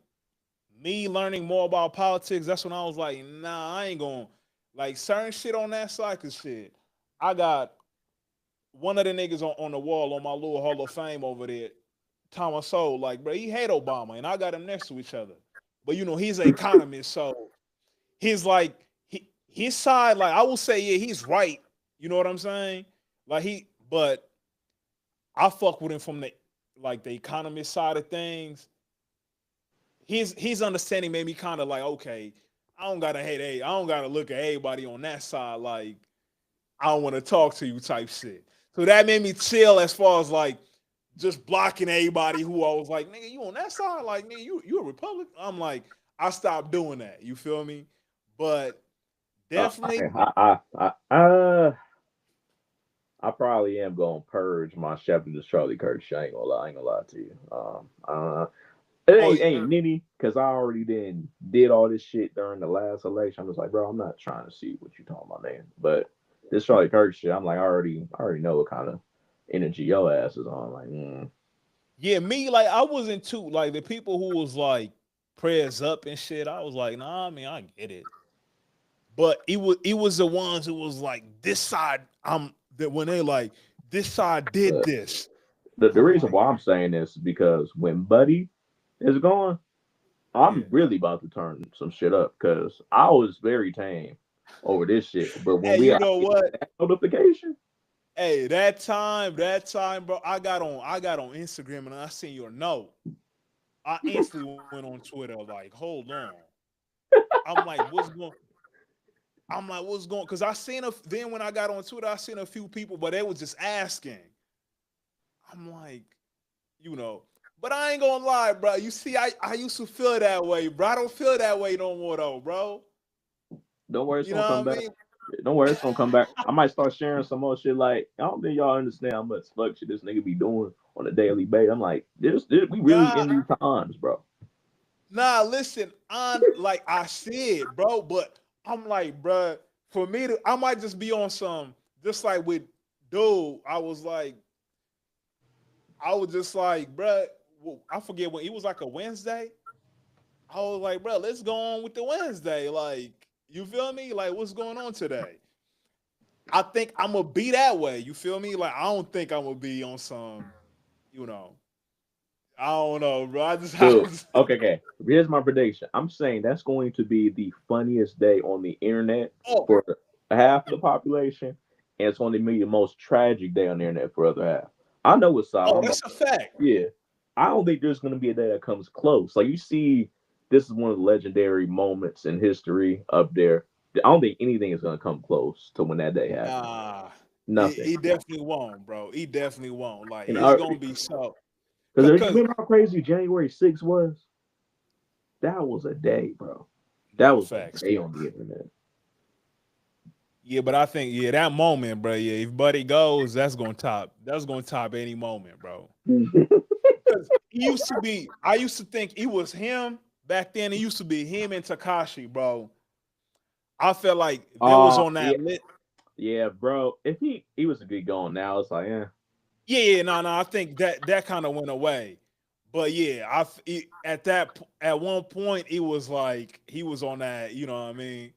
me learning more about politics. That's when I was like, nah, I ain't going to like certain shit on that side. Cause shit, I got one of the niggas on the wall on my little Hall of Fame over there, Thomas Sowell. Like, bro, he hate Obama, and I got him next to each other. But he's an economist, so he's like his side, like I will say, yeah, he's right. You know what I'm saying? Like but I fuck with him from the like the economist side of things. His understanding made me kind of like, okay, I don't gotta I don't gotta look at everybody on that side like I don't want to talk to you type shit. So that made me chill as far as like just blocking everybody who I was like, nigga, you on that side? Like, nigga, you a Republican? I'm like, I stopped doing that. You feel me? But definitely, Okay, I probably am gonna purge my Shepherd to Charlie Kirk shit. I ain't gonna lie to you. It oh, ain't Nitty because I already did all this shit during the last election. I'm just like, bro, I'm not trying to see what you talking about, man. But this Charlie Kirk shit, I'm like, I already know what kind of energy your ass is on. Like, yeah, me, like, I wasn't too, like, the people who was like prayers up and shit, I was like, nah, I mean, I get it. But it was the ones who was like, this side, that when they like, this side did but this. the I'm reason like, why I'm saying this is because when Buddy is gone, yeah. I'm really about to turn some shit up because I was very tame over this shit. But when Hey, we you I know get what? that notification, Hey, that time, bro, I got on Instagram and I seen your note. I instantly went on Twitter like, hold on. I'm like, what's going? Because I seen then when I got on Twitter, I seen a few people, but they was just asking. I'm like, you know, but I ain't gonna lie, bro. You see, I used to feel that way, bro. I don't feel that way no more though, bro. don't worry, it's You gonna know come what I back. mean? Don't worry, it's gonna come back. I might start sharing some more shit. Like I don't think y'all understand how much fuck shit this nigga be doing on a daily basis. I'm like, this we really Nah, in these times, bro. nah. Listen, on like I said, bro, but I'm like, bro, for me to, I might just be on some, just like with dude. I was just like, bro, I forget when it was like a Wednesday. I was like, bro, let's go on with the Wednesday. Like, you feel me? Like, what's going on today? I think I'm gonna be that way. You feel me? Like, I don't think I'm gonna be on some, you know, I don't know, bro. Dude, okay. Here's my prediction. I'm saying that's going to be the funniest day on the internet oh, for half the population, and it's going to be the most tragic day on the internet for the other half. I know what side oh, I'm on. that's a fact. Yeah, I don't think there's going to be a day that comes close. Like you see, this is one of the legendary moments in history up there. I don't think anything is going to come close to when that day happens. Nah, Nothing. he definitely won't, bro. He definitely won't. Like, And it's gonna be so, because you cause remember how crazy January 6th was? That was a day, bro. That nah, was a facts. day on the internet. Yeah, but I think that moment, bro. Yeah, if Buddy goes, that's gonna top. That's gonna top any moment, bro. Because he used to be. I used to think it was him back then. It used to be him and Takashi, bro. I felt like they was on Yeah, that lit. yeah, bro. If he was a good going now, it's like, Yeah, no, no. I think that kind of went away. But yeah, at one point it was like he was on that. You know what I mean?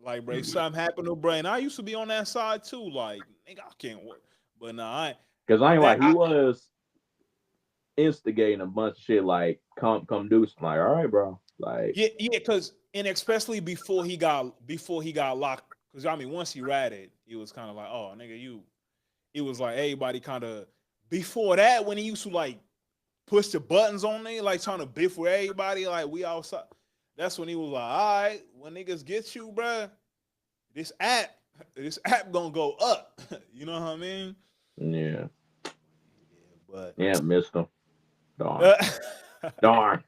Like, bro, if something happened to Bray, and I used to be on that side too. Like, nigga, I can't work. But nah, because I ain't that like he was instigating a bunch of shit like come do something. Like, all right, bro. Like, yeah, because and especially before he got locked. Because I mean, once he ratted, it was kind of like, oh, nigga, you. It was like everybody kind of before that when he used to like push the buttons on me, like trying to biff with everybody, like we outside. That's when he was like, all right, when niggas get you, bro, this app, this app gonna go up. You know what I mean? yeah, Yeah, yeah, missed him. Darn, but darn.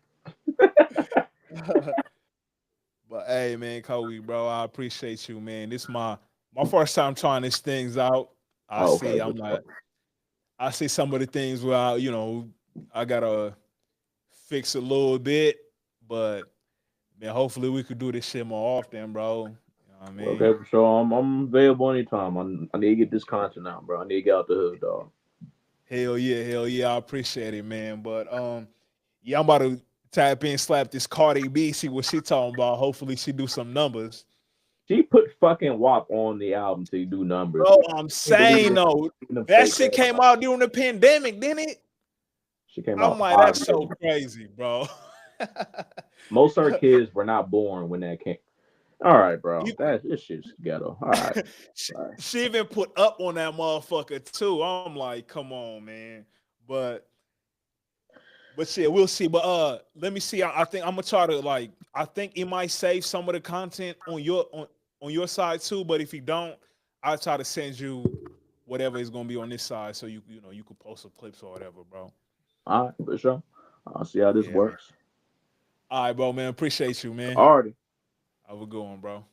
but hey, man, Kobe, bro, I appreciate you, man. This my first time trying these things out. I Oh, see, okay, for I'm sure. like, I see some of the things where I gotta fix a little bit, but man, hopefully we could do this shit more often, bro. You know what I mean? Okay, for sure. I'm available anytime. I need to get this content out, bro. I need to get out the hood, dog. Hell yeah, I appreciate it, man. But yeah, I'm about to tap in, slap this Cardi B, see what she talking about. Hopefully she do some numbers. She put fucking WAP on the album to do numbers, Bro, bro. I'm I can't believe saying this though, them that fake shit ass. came out during the pandemic, didn't it? She came I'm out like, that's 5 years so ago. crazy, bro. Most of her kids were not born when that came. All right, bro. You- That this shit's ghetto. All right. she, All right. she even put up on that motherfucker too. I'm like, come on, man. But shit, we'll see. But let me see. I think I'm gonna try to like. I think it might save some of the content on your side too. But if you don't, I'll try to send you whatever is gonna be on this side, so you know you can post some clips or whatever, bro. All right, for sure. I'll see how this Yeah, man. works. All right, bro, man. Appreciate you, man. Alrighty. Have a good one, bro.